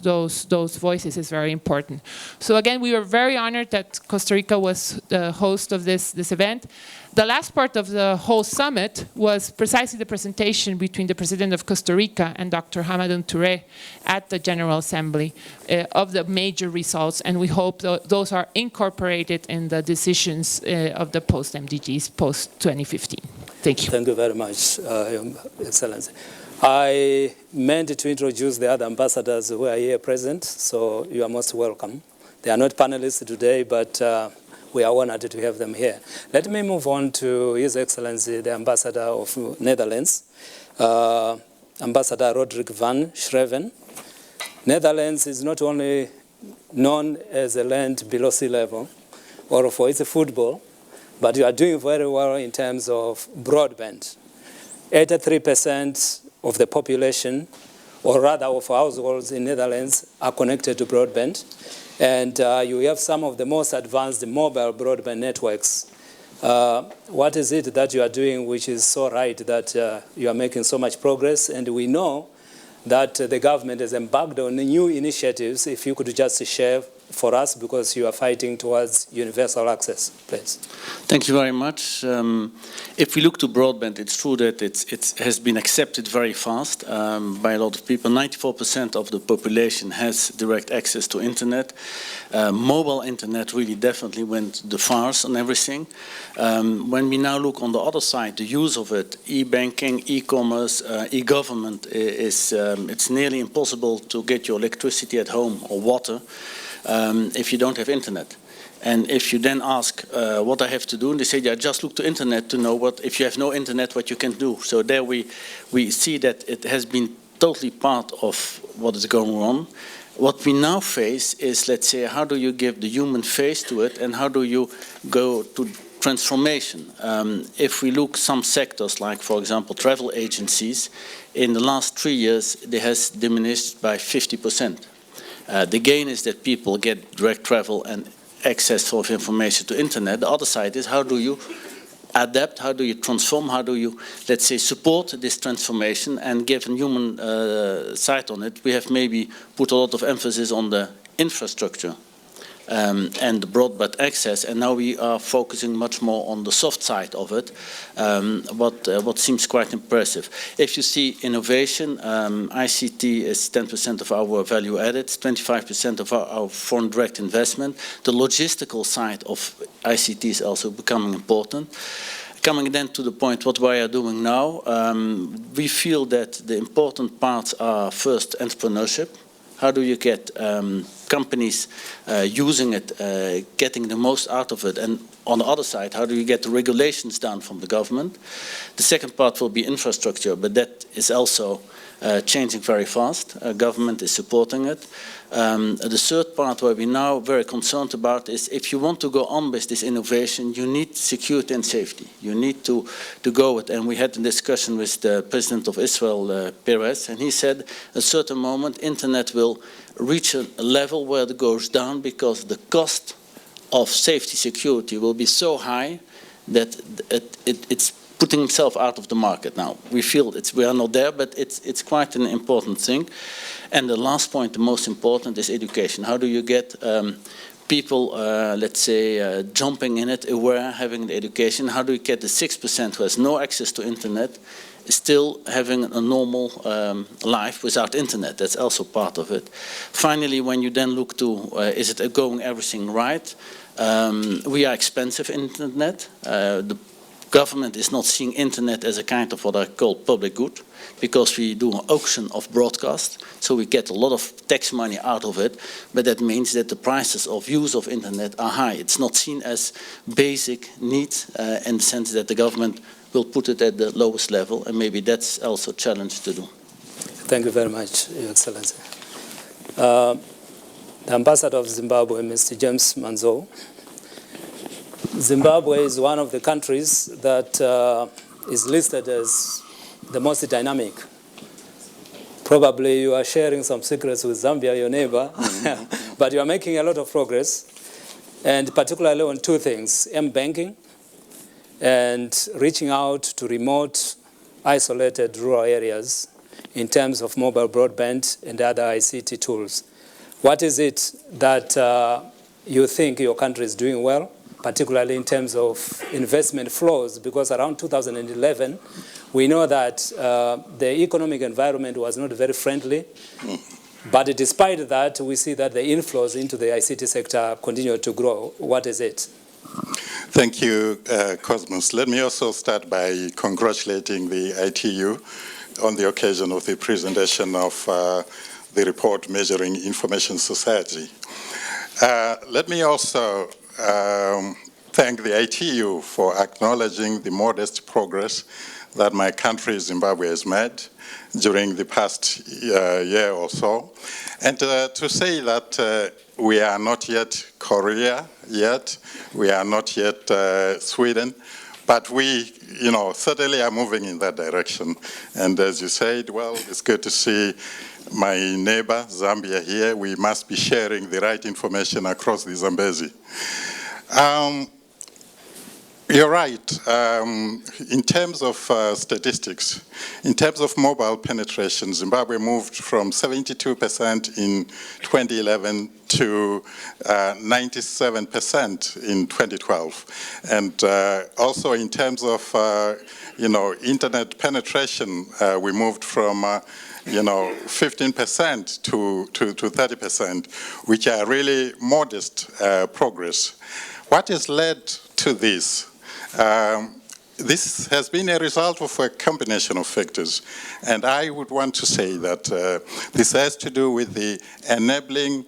voices is very important. So again, we were very honored that Costa Rica was the host of this event. The last part of the whole summit was precisely the presentation between the President of Costa Rica and Dr. Hamadoun Touré at the General Assembly of the major results, and we hope those are incorporated in the decisions of the post-MDGs, post-2015. Thank you. Thank you very much, Your Excellency. I meant to introduce the other ambassadors who are here present, so you are most welcome. They are not panelists today, but we are honored to have them here. Let me move on to His Excellency, the Ambassador of Netherlands, Ambassador Roderick van Schreven. Netherlands is not only known as a land below sea level or for its football, but you are doing very well in terms of broadband. 83% of the population, or rather of households in Netherlands, are connected to broadband. And you have some of the most advanced mobile broadband networks. What is it that you are doing which is so right that you are making so much progress? And we know that the government has embarked on new initiatives. If you could just share for us, because you are fighting towards universal access, please. Thank you very much. If we look to broadband, it's true that it has been accepted very fast by a lot of people. 94% of the population has direct access to internet. Mobile internet really definitely went the farce on everything. When we now look on the other side, the use of it, e-banking, e-commerce, e-government, it's nearly impossible to get your electricity at home or water if you don't have internet. And if you then ask what I have to do, and they say, yeah, just look to internet to know what, if you have no internet, what you can do. So there we see that it has been totally part of what is going on. What we now face is, let's say, how do you give the human face to it, and how do you go to transformation? If we look some sectors, like, for example, travel agencies, in the last 3 years, they has diminished by 50%. The gain is that people get direct travel and access of information to internet. The other side is, how do you adapt, how do you transform, how do you, let's say, support this transformation and give a human side on it? We have maybe put a lot of emphasis on the infrastructure and the broadband access, and now we are focusing much more on the soft side of it, what seems quite impressive. If you see innovation, ICT is 10% of our value added, 25% of our foreign direct investment. The logistical side of ICT is also becoming important. Coming then to the point what we are doing now, we feel that the important parts are first entrepreneurship. How do you get companies using it, getting the most out of it? And on the other side, how do you get the regulations down from the government? The second part will be infrastructure, but that is also changing very fast. Government is supporting it. The third part where we're now very concerned about is, if you want to go on with this innovation, you need security and safety. You need to go with, and we had a discussion with the President of Israel, Perez, and he said at a certain moment internet will reach a level where it goes down because the cost of safety security will be so high that it's putting itself out of the market. Now, we feel we are not there, but it's quite an important thing. And the last point, the most important, is education. How do you get people, let's say, jumping in it, aware, having the education? How do you get the 6% who has no access to internet still having a normal life without internet? That's also part of it. Finally, when you then look to, is it going everything right? We are expensive in internet. The government is not seeing internet as a kind of what I call public good, because we do an auction of broadcast, so we get a lot of tax money out of it, but that means that the prices of use of internet are high. It's not seen as basic need in the sense that the government will put it at the lowest level, and maybe that's also a challenge to do. Thank you very much, Your Excellency. The Ambassador of Zimbabwe, Mr. James Manzo. Zimbabwe is one of the countries that is listed as the most dynamic. Probably you are sharing some secrets with Zambia, your neighbor, but you are making a lot of progress, and particularly on two things: M-banking and reaching out to remote, isolated rural areas in terms of mobile broadband and other ICT tools. What is it that you think your country is doing well, particularly in terms of investment flows? Because around 2011, we know that the economic environment was not very friendly. But despite that, we see that the inflows into the ICT sector continue to grow. What is it? Thank you, Cosmos. Let me also start by congratulating the ITU on the occasion of the presentation of the report measuring information society. Let me also thank the ITU for acknowledging the modest progress that my country, Zimbabwe, has made during the past year or so. And to say that we are not yet Korea yet, we are not yet Sweden, but we, certainly are moving in that direction. And as you said, well, it's good to see my neighbor, Zambia, here. We must be sharing the right information across the Zambezi. You're right. In terms of statistics, in terms of mobile penetration, Zimbabwe moved from 72% in 2011 to 97% in 2012. And also in terms of, internet penetration, we moved from 15% to 30%, which are really modest progress. What has led to this? this has been a result of a combination of factors. And I would want to say that this has to do with the enabling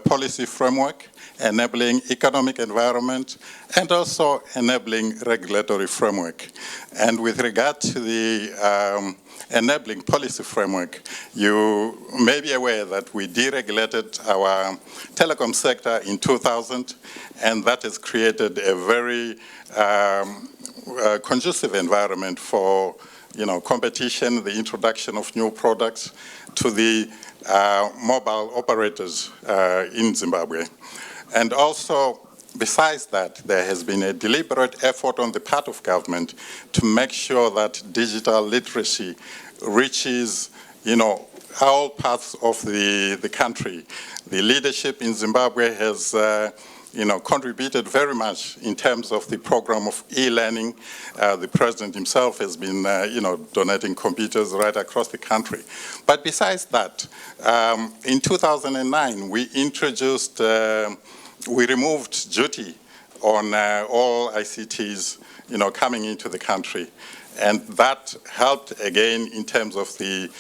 policy framework, enabling economic environment, and also enabling regulatory framework. And with regard to the enabling policy framework, you may be aware that we deregulated our telecom sector in 2000, and that has created a very conducive environment for competition, the introduction of new products to the mobile operators in Zimbabwe. And also, besides that, there has been a deliberate effort on the part of government to make sure that digital literacy reaches, all parts of the country. The leadership in Zimbabwe has, contributed very much in terms of the program of e-learning. The president himself has been, donating computers right across the country. But besides that, in 2009, we introduced, we removed duty on all ICTs, coming into the country. And that helped again in terms of the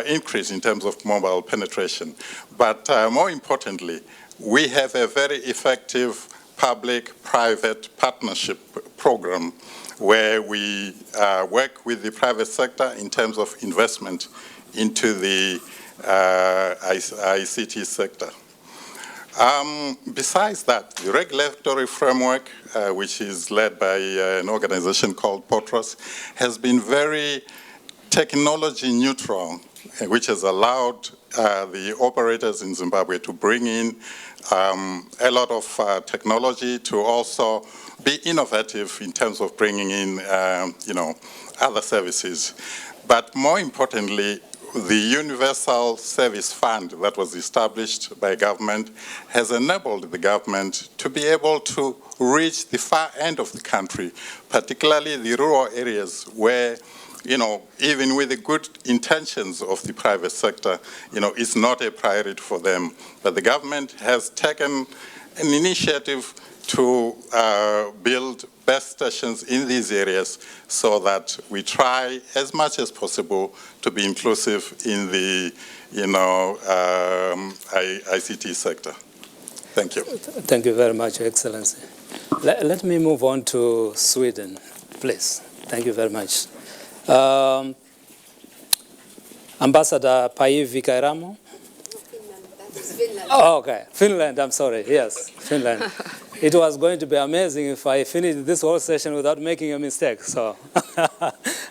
increase in terms of mobile penetration. But more importantly, we have a very effective public-private partnership program where we work with the private sector in terms of investment into the ICT sector. Besides that, the regulatory framework, which is led by an organization called POTROS, has been very technology neutral, which has allowed the operators in Zimbabwe to bring in a lot of technology, to also be innovative in terms of bringing in, other services. But more importantly, the Universal Service Fund that was established by government has enabled the government to be able to reach the far end of the country, particularly the rural areas where, even with the good intentions of the private sector, it's not a priority for them. But the government has taken an initiative to build base stations in these areas so that we try as much as possible to be inclusive in the, ICT sector. Thank you. Thank you very much, Your Excellency. Let me move on to Sweden, please. Thank you very much. Ambassador Päivi Kairamo? Finland. Oh, okay, Finland, I'm sorry, yes, Finland. It was going to be amazing if I finished this whole session without making a mistake, so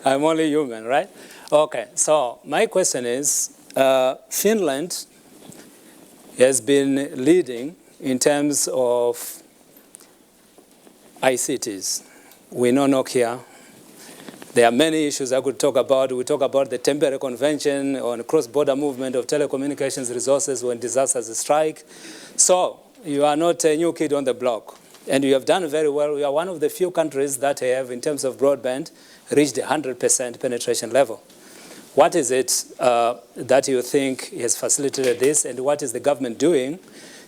I'm only human, right? Okay, so my question is, Finland has been leading in terms of ICTs. We know Nokia. There are many issues I could talk about. We talk about the Tampere Convention on cross-border movement of telecommunications resources when disasters strike. So you are not a new kid on the block, and you have done very well. We are one of the few countries that have, in terms of broadband, reached the 100% penetration level. What is it that you think has facilitated this, and what is the government doing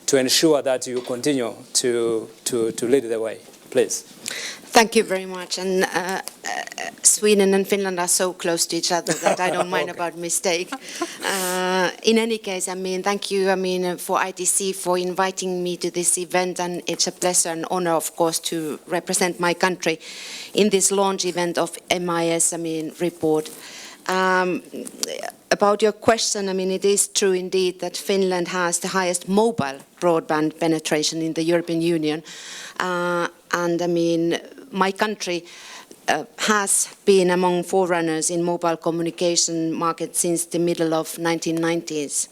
to ensure that you continue to lead the way? Please. Thank you very much. And Sweden and Finland are so close to each other that I don't mind about mistake. In any case, thank you, for ITC for inviting me to this event, and it's a pleasure and honor, of course, to represent my country in this launch event of MIS, report. About your question, it is true indeed that Finland has the highest mobile broadband penetration in the European Union. And my country has been among forerunners in mobile communication market since the middle of 1990s.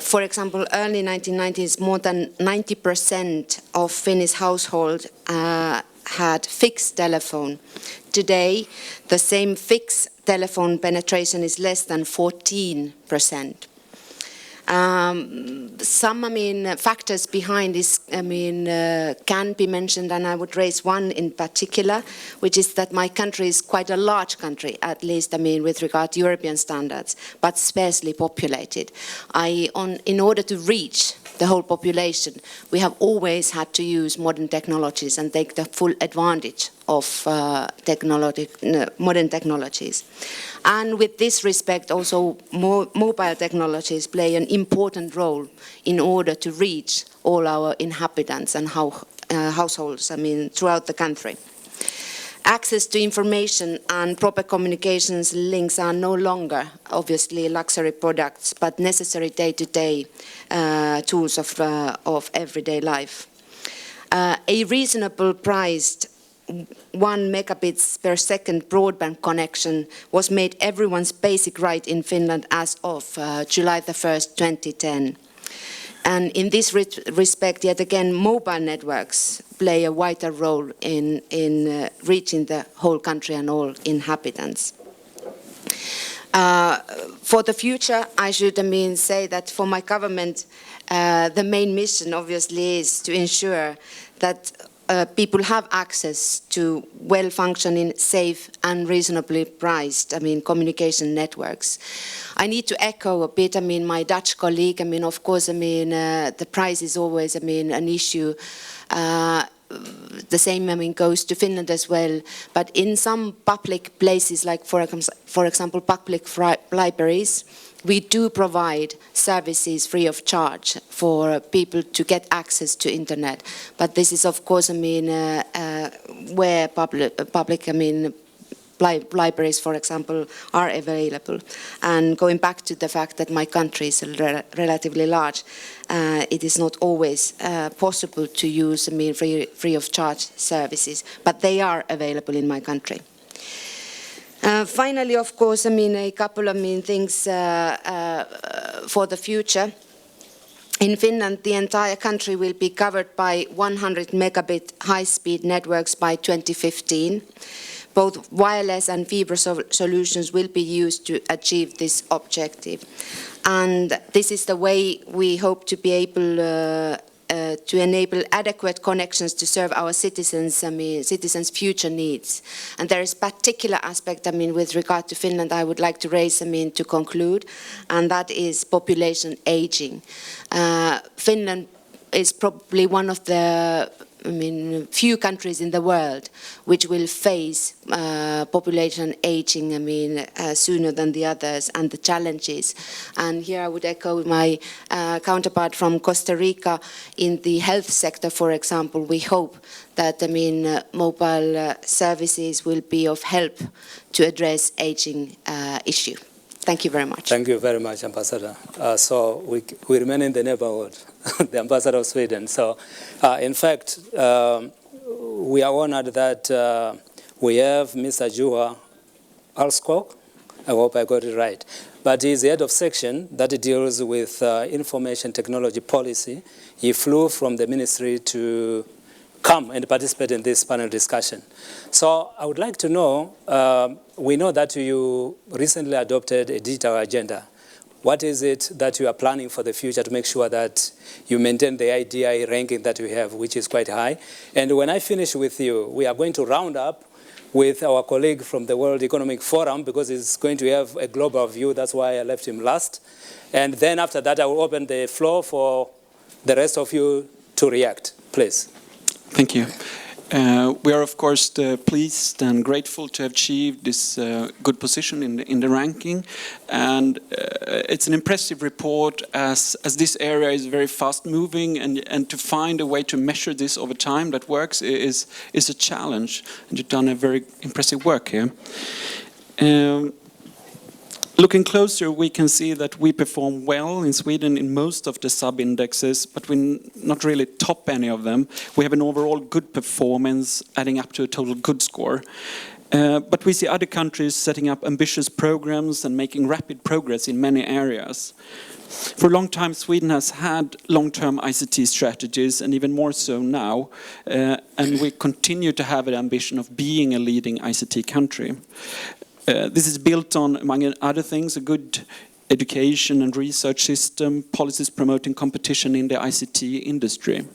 For example, early 1990s, more than 90% of Finnish households had fixed telephone. Today, the same fixed telephone penetration is less than 14%. Some factors behind this can be mentioned, and I would raise one in particular, which is that my country is quite a large country, at least with regard to European standards, but sparsely populated. In order to reach the whole population, we have always had to use modern technologies and take the full advantage of modern technologies. And with this respect, also mobile technologies play an important role in order to reach all our inhabitants and households, throughout the country. Access to information and proper communications links are no longer, obviously, luxury products, but necessary day-to-day tools of everyday life. A reasonable priced 1 megabits per second broadband connection was made everyone's basic right in Finland as of July the 1st, 2010. And in this respect, yet again, mobile networks play a vital role in reaching the whole country and all inhabitants. For the future, I should say that for my government, the main mission obviously is to ensure that people have access to well-functioning, safe and reasonably priced communication networks. I need to echo a bit my Dutch colleague. Of course, the price is always an issue. The same goes to Finland as well. But in some public places, like for example public libraries, we do provide services free of charge for people to get access to internet. But this is, of course, where public libraries, for example, are available. And going back to the fact that my country is relatively large, it is not always possible to use free of charge services, but they are available in my country. Finally, of course, a couple of things for the future. In Finland, the entire country will be covered by 100 megabit high-speed networks by 2015. Both wireless and fiber solutions will be used to achieve this objective. And this is the way we hope to be able to enable adequate connections to serve our citizens' future needs. And there is a particular aspect, with regard to Finland, I would like to raise, to conclude, and that is population aging. Finland is probably one of the few countries in the world which will face population aging sooner than the others, and the challenges. And here I would echo my counterpart from Costa Rica. In the health sector, for example, we hope that mobile services will be of help to address aging issue. Thank you very much. Thank you very much, Ambassador. So we remain in the neighborhood, the Ambassador of Sweden. So in fact, we are honored that we have Mr. Juha Alskog. I hope I got it right. But he's the head of section that deals with information technology policy. He flew from the ministry to come and participate in this panel discussion. So I would like to know, we know that you recently adopted a digital agenda. What is it that you are planning for the future to make sure that you maintain the IDI ranking that we have, which is quite high? And when I finish with you, we are going to round up with our colleague from the World Economic Forum, because he's going to have a global view. That's why I left him last. And then after that, I will open the floor for the rest of you to react. Please. Thank you. We are, of course, pleased and grateful to have achieved this good position in the ranking. And it's an impressive report as this area is very fast-moving, and to find a way to measure this over time that works is a challenge. And you've done a very impressive work here. Looking closer, we can see that we perform well in Sweden in most of the sub-indexes, but we not really top any of them. We have an overall good performance, adding up to a total good score. But we see other countries setting up ambitious programs and making rapid progress in many areas. For a long time, Sweden has had long-term ICT strategies, and even more so now. And we continue to have an ambition of being a leading ICT country. This is built on, among other things, a good education and research system, policies promoting competition in the ICT industry.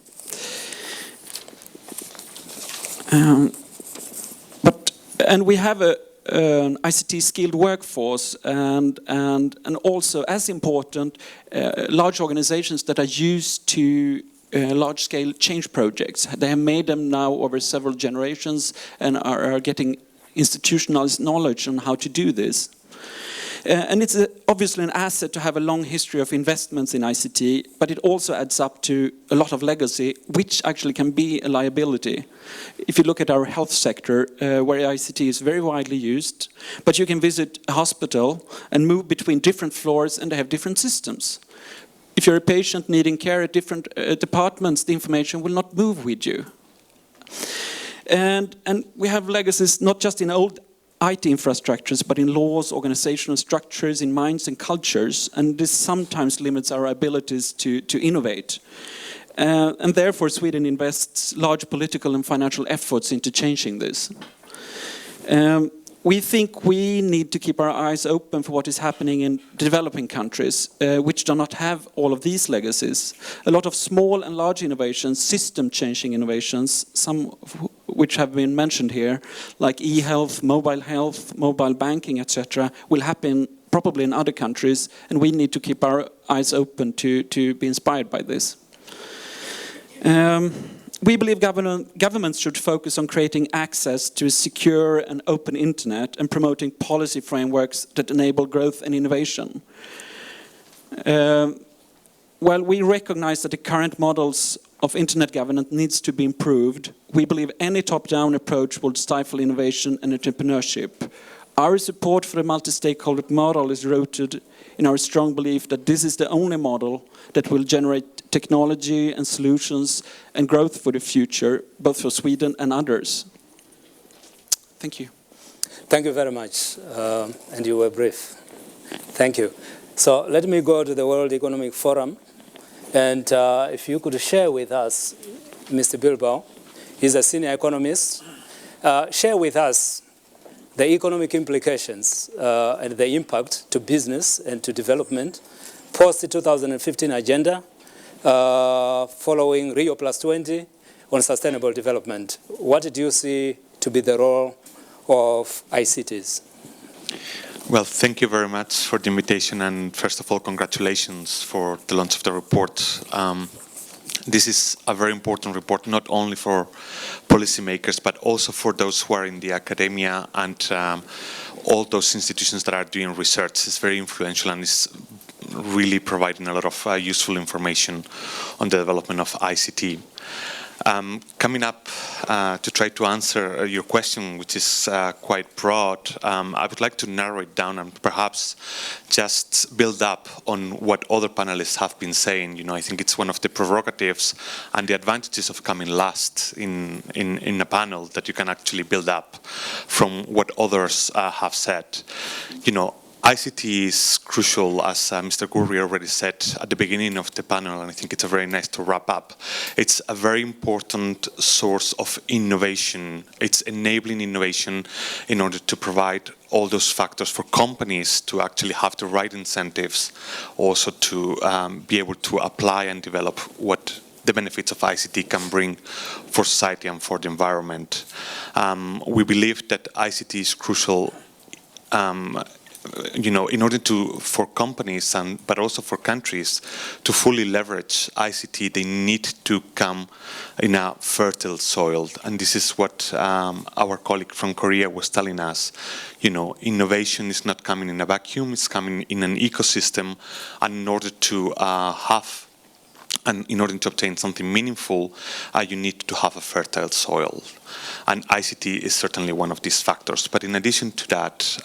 And we have an ICT skilled workforce and also, as important, large organizations that are used to large-scale change projects. They have made them now over several generations and are getting institutionalized knowledge on how to do this. And it's obviously an asset to have a long history of investments in ICT, but it also adds up to a lot of legacy, which actually can be a liability. If you look at our health sector, where ICT is very widely used, but you can visit a hospital and move between different floors and they have different systems. If you're a patient needing care at different departments, the information will not move with you. And we have legacies not just in old IT infrastructures, but in laws, organizational structures, in minds and cultures, and this sometimes limits our abilities to innovate. And therefore, Sweden invests large political and financial efforts into changing this. We think we need to keep our eyes open for what is happening in developing countries, which do not have all of these legacies. A lot of small and large innovations, system-changing innovations, some of which have been mentioned here, like e-health, mobile banking, etc., will happen probably in other countries, and we need to keep our eyes open to be inspired by this. We believe governments should focus on creating access to a secure and open internet and promoting policy frameworks that enable growth and innovation. While we recognize that the current models of internet governance needs to be improved, we believe any top-down approach will stifle innovation and entrepreneurship. Our support for the multi-stakeholder model is rooted in our strong belief that this is the only model that will generate technology and solutions and growth for the future, both for Sweden and others. Thank you. Thank you very much, and you were brief. Thank you. So let me go to the World Economic Forum, and if you could share with us, Mr. Bilbao, he's a senior economist, share with us the economic implications and the impact to business and to development post the 2015 agenda following Rio +20 on sustainable development. What did you see to be the role of ICTs? Well, thank you very much for the invitation, and first of all, congratulations for the launch of the report. This is a very important report, not only for policymakers, but also for those who are in the academia and all those institutions that are doing research. It's very influential and is really providing a lot of useful information on the development of ICT. Coming up to try to answer your question, which is quite broad, I would like to narrow it down and perhaps just build up on what other panelists have been saying. You know, I think it's one of the prerogatives and the advantages of coming last in a panel, that you can actually build up from what others have said. You know, ICT is crucial, as Mr. Gurri already said at the beginning of the panel, and I think it's very nice to wrap up. It's a very important source of innovation. It's enabling innovation in order to provide all those factors for companies to actually have the right incentives, also to be able to apply and develop what the benefits of ICT can bring for society and for the environment. We believe that ICT is crucial you know, in order for companies but also for countries to fully leverage ICT, they need to come in a fertile soil. And this is what our colleague from Korea was telling us. You know, innovation is not coming in a vacuum, it's coming in an ecosystem. And in order to in order to obtain something meaningful, you need to have a fertile soil. And ICT is certainly one of these factors. But in addition to that,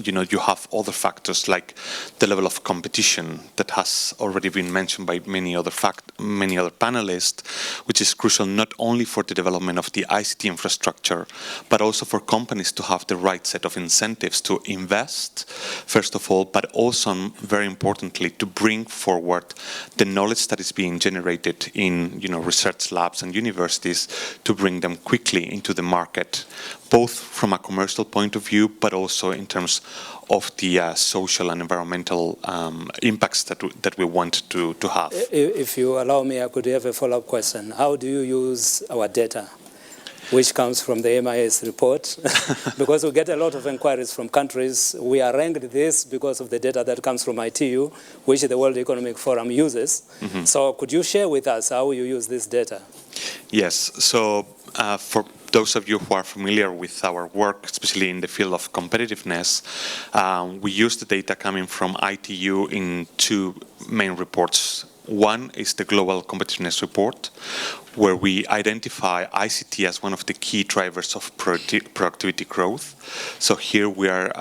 you know, you have other factors like the level of competition that has already been mentioned by many other panelists, which is crucial not only for the development of the ICT infrastructure, but also for companies to have the right set of incentives to invest, first of all, but also, very importantly, to bring forward the knowledge that is being generated in, you know, research labs and universities, to bring them quickly into the market, both from a commercial point of view, but also in terms of the social and environmental impacts that we want to have. If you allow me, I could have a follow-up question. How do you use our data? which comes from the MIS report, because we get a lot of inquiries from countries. We are ranked this because of the data that comes from ITU, which the World Economic Forum uses. So could you share with us how you use this data? Yes, so for those of you who are familiar with our work, especially in the field of competitiveness, we use the data coming from ITU in two main reports. One is the Global Competitiveness Report, where we identify ICT as one of the key drivers of productivity growth. So here we are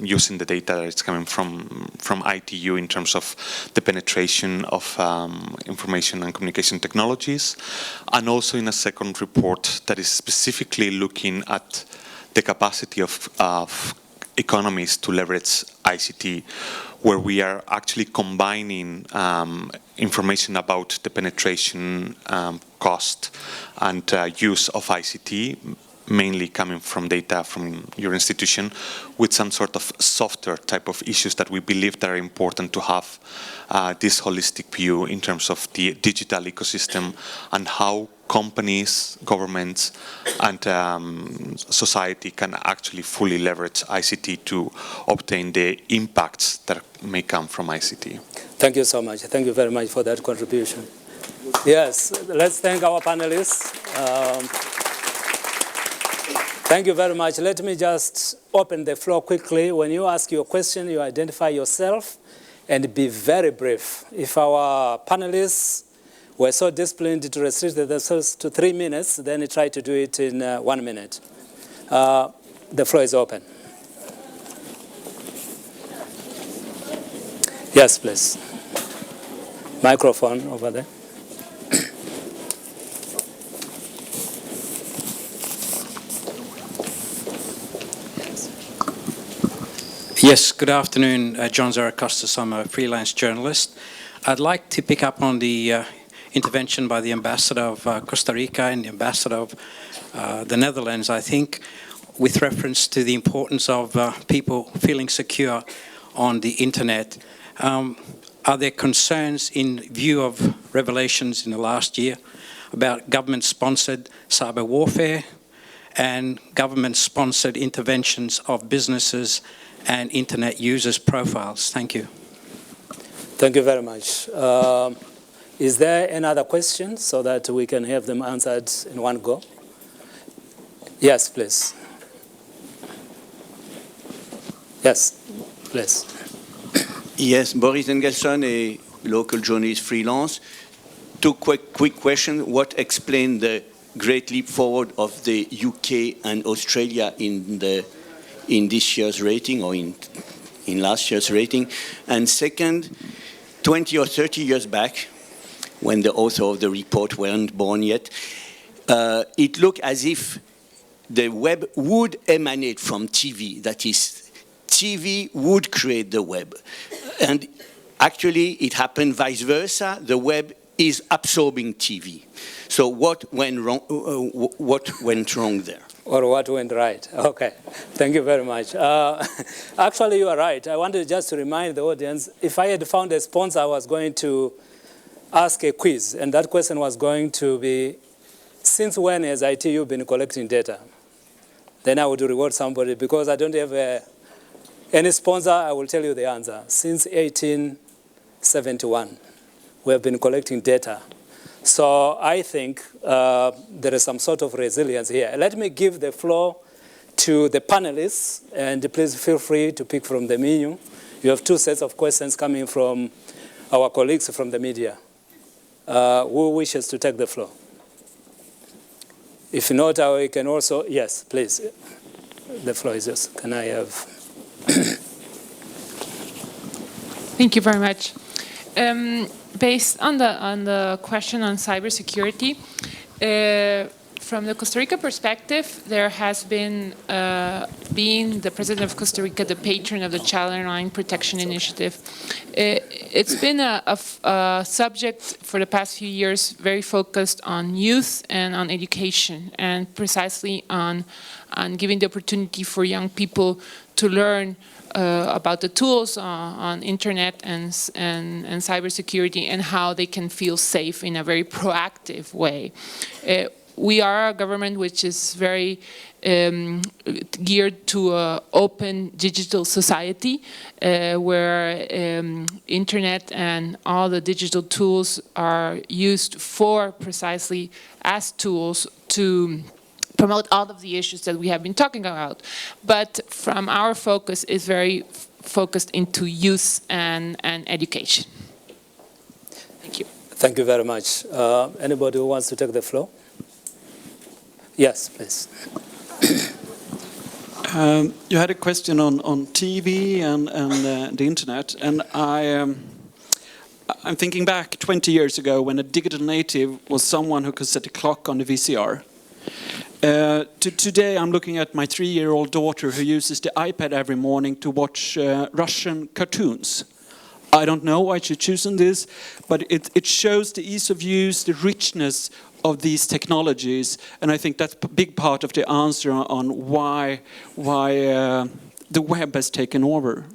using the data that is coming from ITU in terms of the penetration of information and communication technologies, and also in a second report that is specifically looking at the capacity of economies to leverage ICT, where we are actually combining information about the penetration, cost, and use of ICT, mainly coming from data from your institution, with some sort of softer type of issues that we believe that are important to have this holistic view in terms of the digital ecosystem and how companies, governments, and society can actually fully leverage ICT to obtain the impacts that may come from ICT. Thank you so much. Thank you very much for that contribution. Yes, let's thank our panelists. Thank you very much. Let me just open the floor quickly. When you ask your question, you identify yourself and be very brief. If our panelists were so disciplined to restrict themselves to 3 minutes, then you try to do it in 1 minute. The floor is open. Yes, please. Microphone over there. Yes, good afternoon. John Zarakostas. I'm a freelance journalist. I'd like to pick up on the intervention by the ambassador of Costa Rica and the ambassador of the Netherlands, I think, with reference to the importance of people feeling secure on the internet. Are there concerns in view of revelations in the last year about government-sponsored cyber warfare and government-sponsored interventions of businesses and internet users' profiles? Thank you. Thank you very much. Is there another question so that we can have them answered in one go? Yes, please. Yes, please. Yes, Boris Engelson, a local journalist freelance. Two quick questions. What explained the great leap forward of the UK and Australia in this year's rating, or in last year's rating? And second, 20 or 30 years back, when the author of the report weren't born yet, it looked as if the web would emanate from TV. That is, TV would create the web. And actually, it happened vice versa. The web is absorbing TV. So what went wrong there? Or what went right? Okay, thank you very much. Actually, you are right. I wanted just to remind the audience, if I had found a sponsor, I was going to ask a quiz, and that question was going to be, since when has ITU been collecting data? Then I would reward somebody, because I don't have any sponsor. I will tell you the answer. Since 1871, we have been collecting data. So I think there is some sort of resilience here. Let me give the floor to the panelists, and please feel free to pick from the menu. You have two sets of questions coming from our colleagues from the media. Who wishes to take the floor? If not, I can also, yes, please. The floor is yours. Can I have? Thank you very much. Based on the question on cybersecurity, from the Costa Rica perspective, there has been, being the president of Costa Rica, the patron of the Child Online Protection Initiative, it's been a subject for the past few years very focused on youth and on education, and precisely on giving the opportunity for young people to learn about the tools on internet and cybersecurity, and how they can feel safe in a very proactive way. we are a government which is very geared to an open digital society where internet and all the digital tools are used for precisely as tools to promote all of the issues that we have been talking about. But from our focus is very focused into youth and education. Thank you. Thank you very much. Anybody who wants to take the floor? Yes, please. You had a question on TV and the internet, and I'm thinking back 20 years ago when a digital native was someone who could set a clock on the VCR. Today I'm looking at my 3-year-old daughter who uses the iPad every morning to watch Russian cartoons. I don't know why she's choosing this, but it shows the ease of use, the richness of these technologies, and I think that's a big part of the answer on why the web has taken over.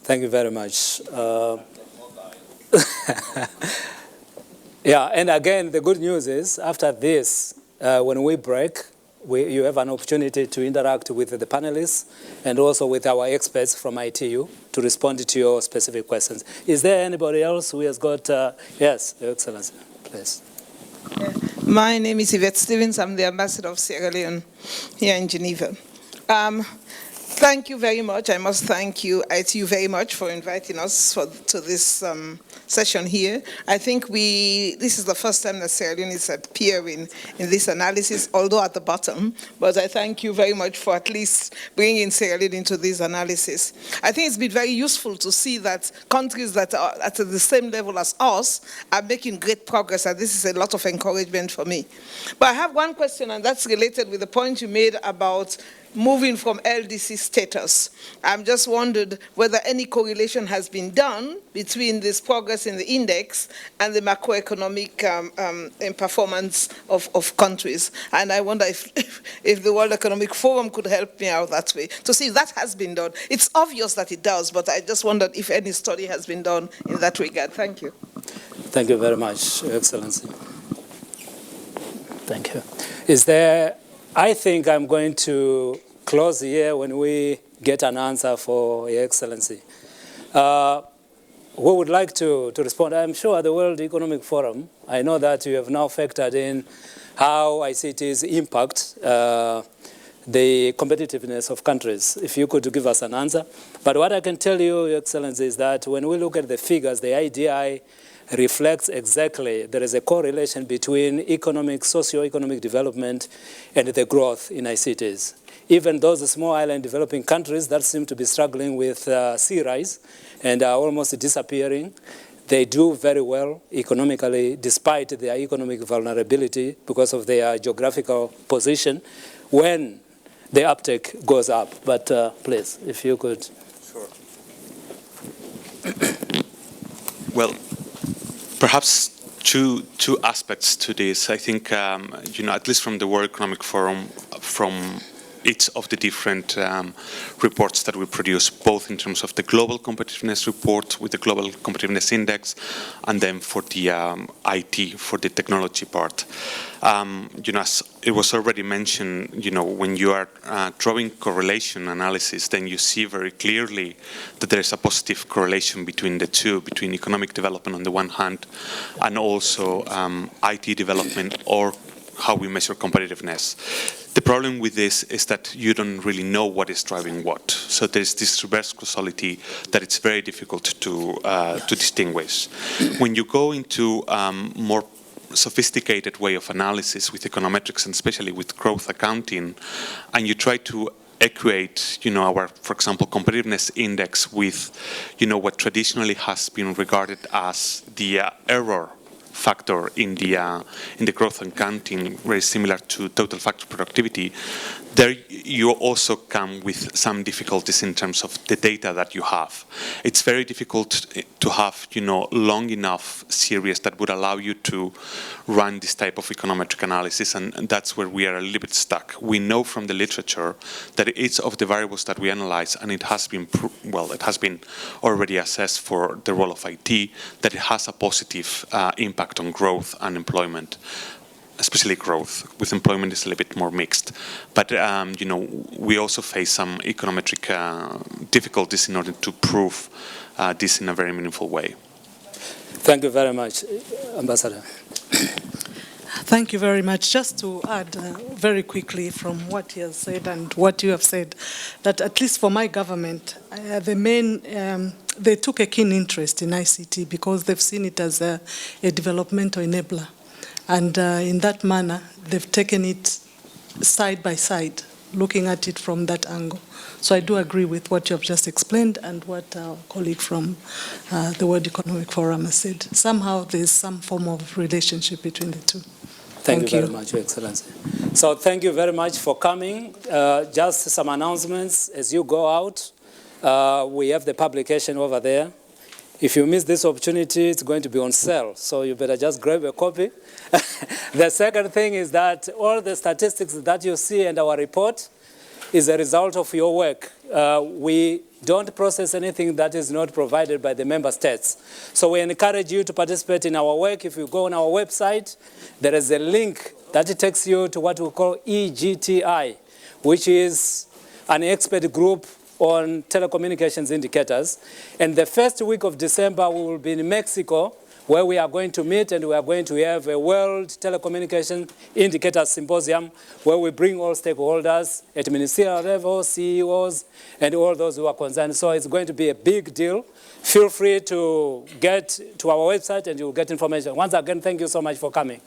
Thank you very much. Yeah, and again, the good news is, after this, when we break, you have an opportunity to interact with the panelists and also with our experts from ITU to respond to your specific questions. Is there anybody else who has got... yes, Your Excellency, please. My name is Yvette Stevens. I'm the ambassador of Sierra Leone here in Geneva. Thank you very much. I must thank you, ITU, very much for inviting us to this session here. I think this is the first time that Sierra Leone is appearing in this analysis, although at the bottom. But I thank you very much for at least bringing Sierra Leone into this analysis. I think it's been very useful to see that countries that are at the same level as us are making great progress, and this is a lot of encouragement for me. But I have one question, and that's related with the point you made about moving from LDC status. I'm just wondered whether any correlation has been done between this progress in the index and the macroeconomic performance of countries. And I wonder if the World Economic Forum could help me out that way to see if that has been done. It's obvious that it does, but I just wondered if any study has been done in that regard. Thank you. Thank you very much, Your Excellency. Thank you. Is there... I think I'm going to close here when we get an answer for Your Excellency. Who would like to respond? I'm sure at the World Economic Forum, I know that you have now factored in how ICTs impact the competitiveness of countries. If you could give us an answer. But what I can tell you, Your Excellency, is that when we look at the figures, the IDI reflects exactly there is a correlation between socio-economic development and the growth in ICTs. Even those small island developing countries that seem to be struggling with sea rise and are almost disappearing, they do very well economically despite their economic vulnerability because of their geographical position when the uptake goes up. But please, if you could. Sure. Well, perhaps two aspects to this. I think, at least from the World Economic Forum, from each of the different reports that we produce, both in terms of the Global Competitiveness Report with the Global Competitiveness Index, and then for the IT, for the technology part. As it was already mentioned, when you are drawing correlation analysis, then you see very clearly that there is a positive correlation between the two, between economic development on the one hand, and also IT development, or how we measure competitiveness. The problem with this is that you don't really know what is driving what. So there's this reverse causality that it's very difficult to distinguish. When you go into more sophisticated way of analysis with econometrics and especially with growth accounting, and you try to equate, our, for example, competitiveness index with, what traditionally has been regarded as the error factor in the growth accounting, very similar to total factor productivity, there you also come with some difficulties in terms of the data that you have. It's very difficult to have, long enough series that would allow you to run this type of econometric analysis, and that's where we are a little bit stuck. We know from the literature that each of the variables that we analyze, and it has been already assessed for the role of IT, that it has a positive impact on growth and employment. especially growth. With employment, it's a little bit more mixed. But you know, we also face some econometric difficulties in order to prove this in a very meaningful way. Thank you very much, Ambassador. Thank you very much. Just to add very quickly from what he has said and what you have said, that at least for my government, they took a keen interest in ICT because they've seen it as a developmental enabler. And in that manner, they've taken it side by side, looking at it from that angle. So I do agree with what you have just explained and what our colleague from the World Economic Forum has said. Somehow there's some form of relationship between the two. Thank you very much, Your Excellency. So thank you very much for coming. Just some announcements as you go out. We have the publication over there. If you miss this opportunity, it's going to be on sale, so you better just grab a copy. The second thing is that all the statistics that you see in our report is a result of your work. We don't process anything that is not provided by the member states. So we encourage you to participate in our work. If you go on our website, there is a link that takes you to what we call EGTI, which is an expert group on telecommunications indicators. And the first week of December, we will be in Mexico, where we are going to meet and we are going to have a World Telecommunication Indicators Symposium, where we bring all stakeholders at ministerial level, CEOs, and all those who are concerned. So it's going to be a big deal. Feel free to get to our website and you'll get information. Once again, thank you so much for coming.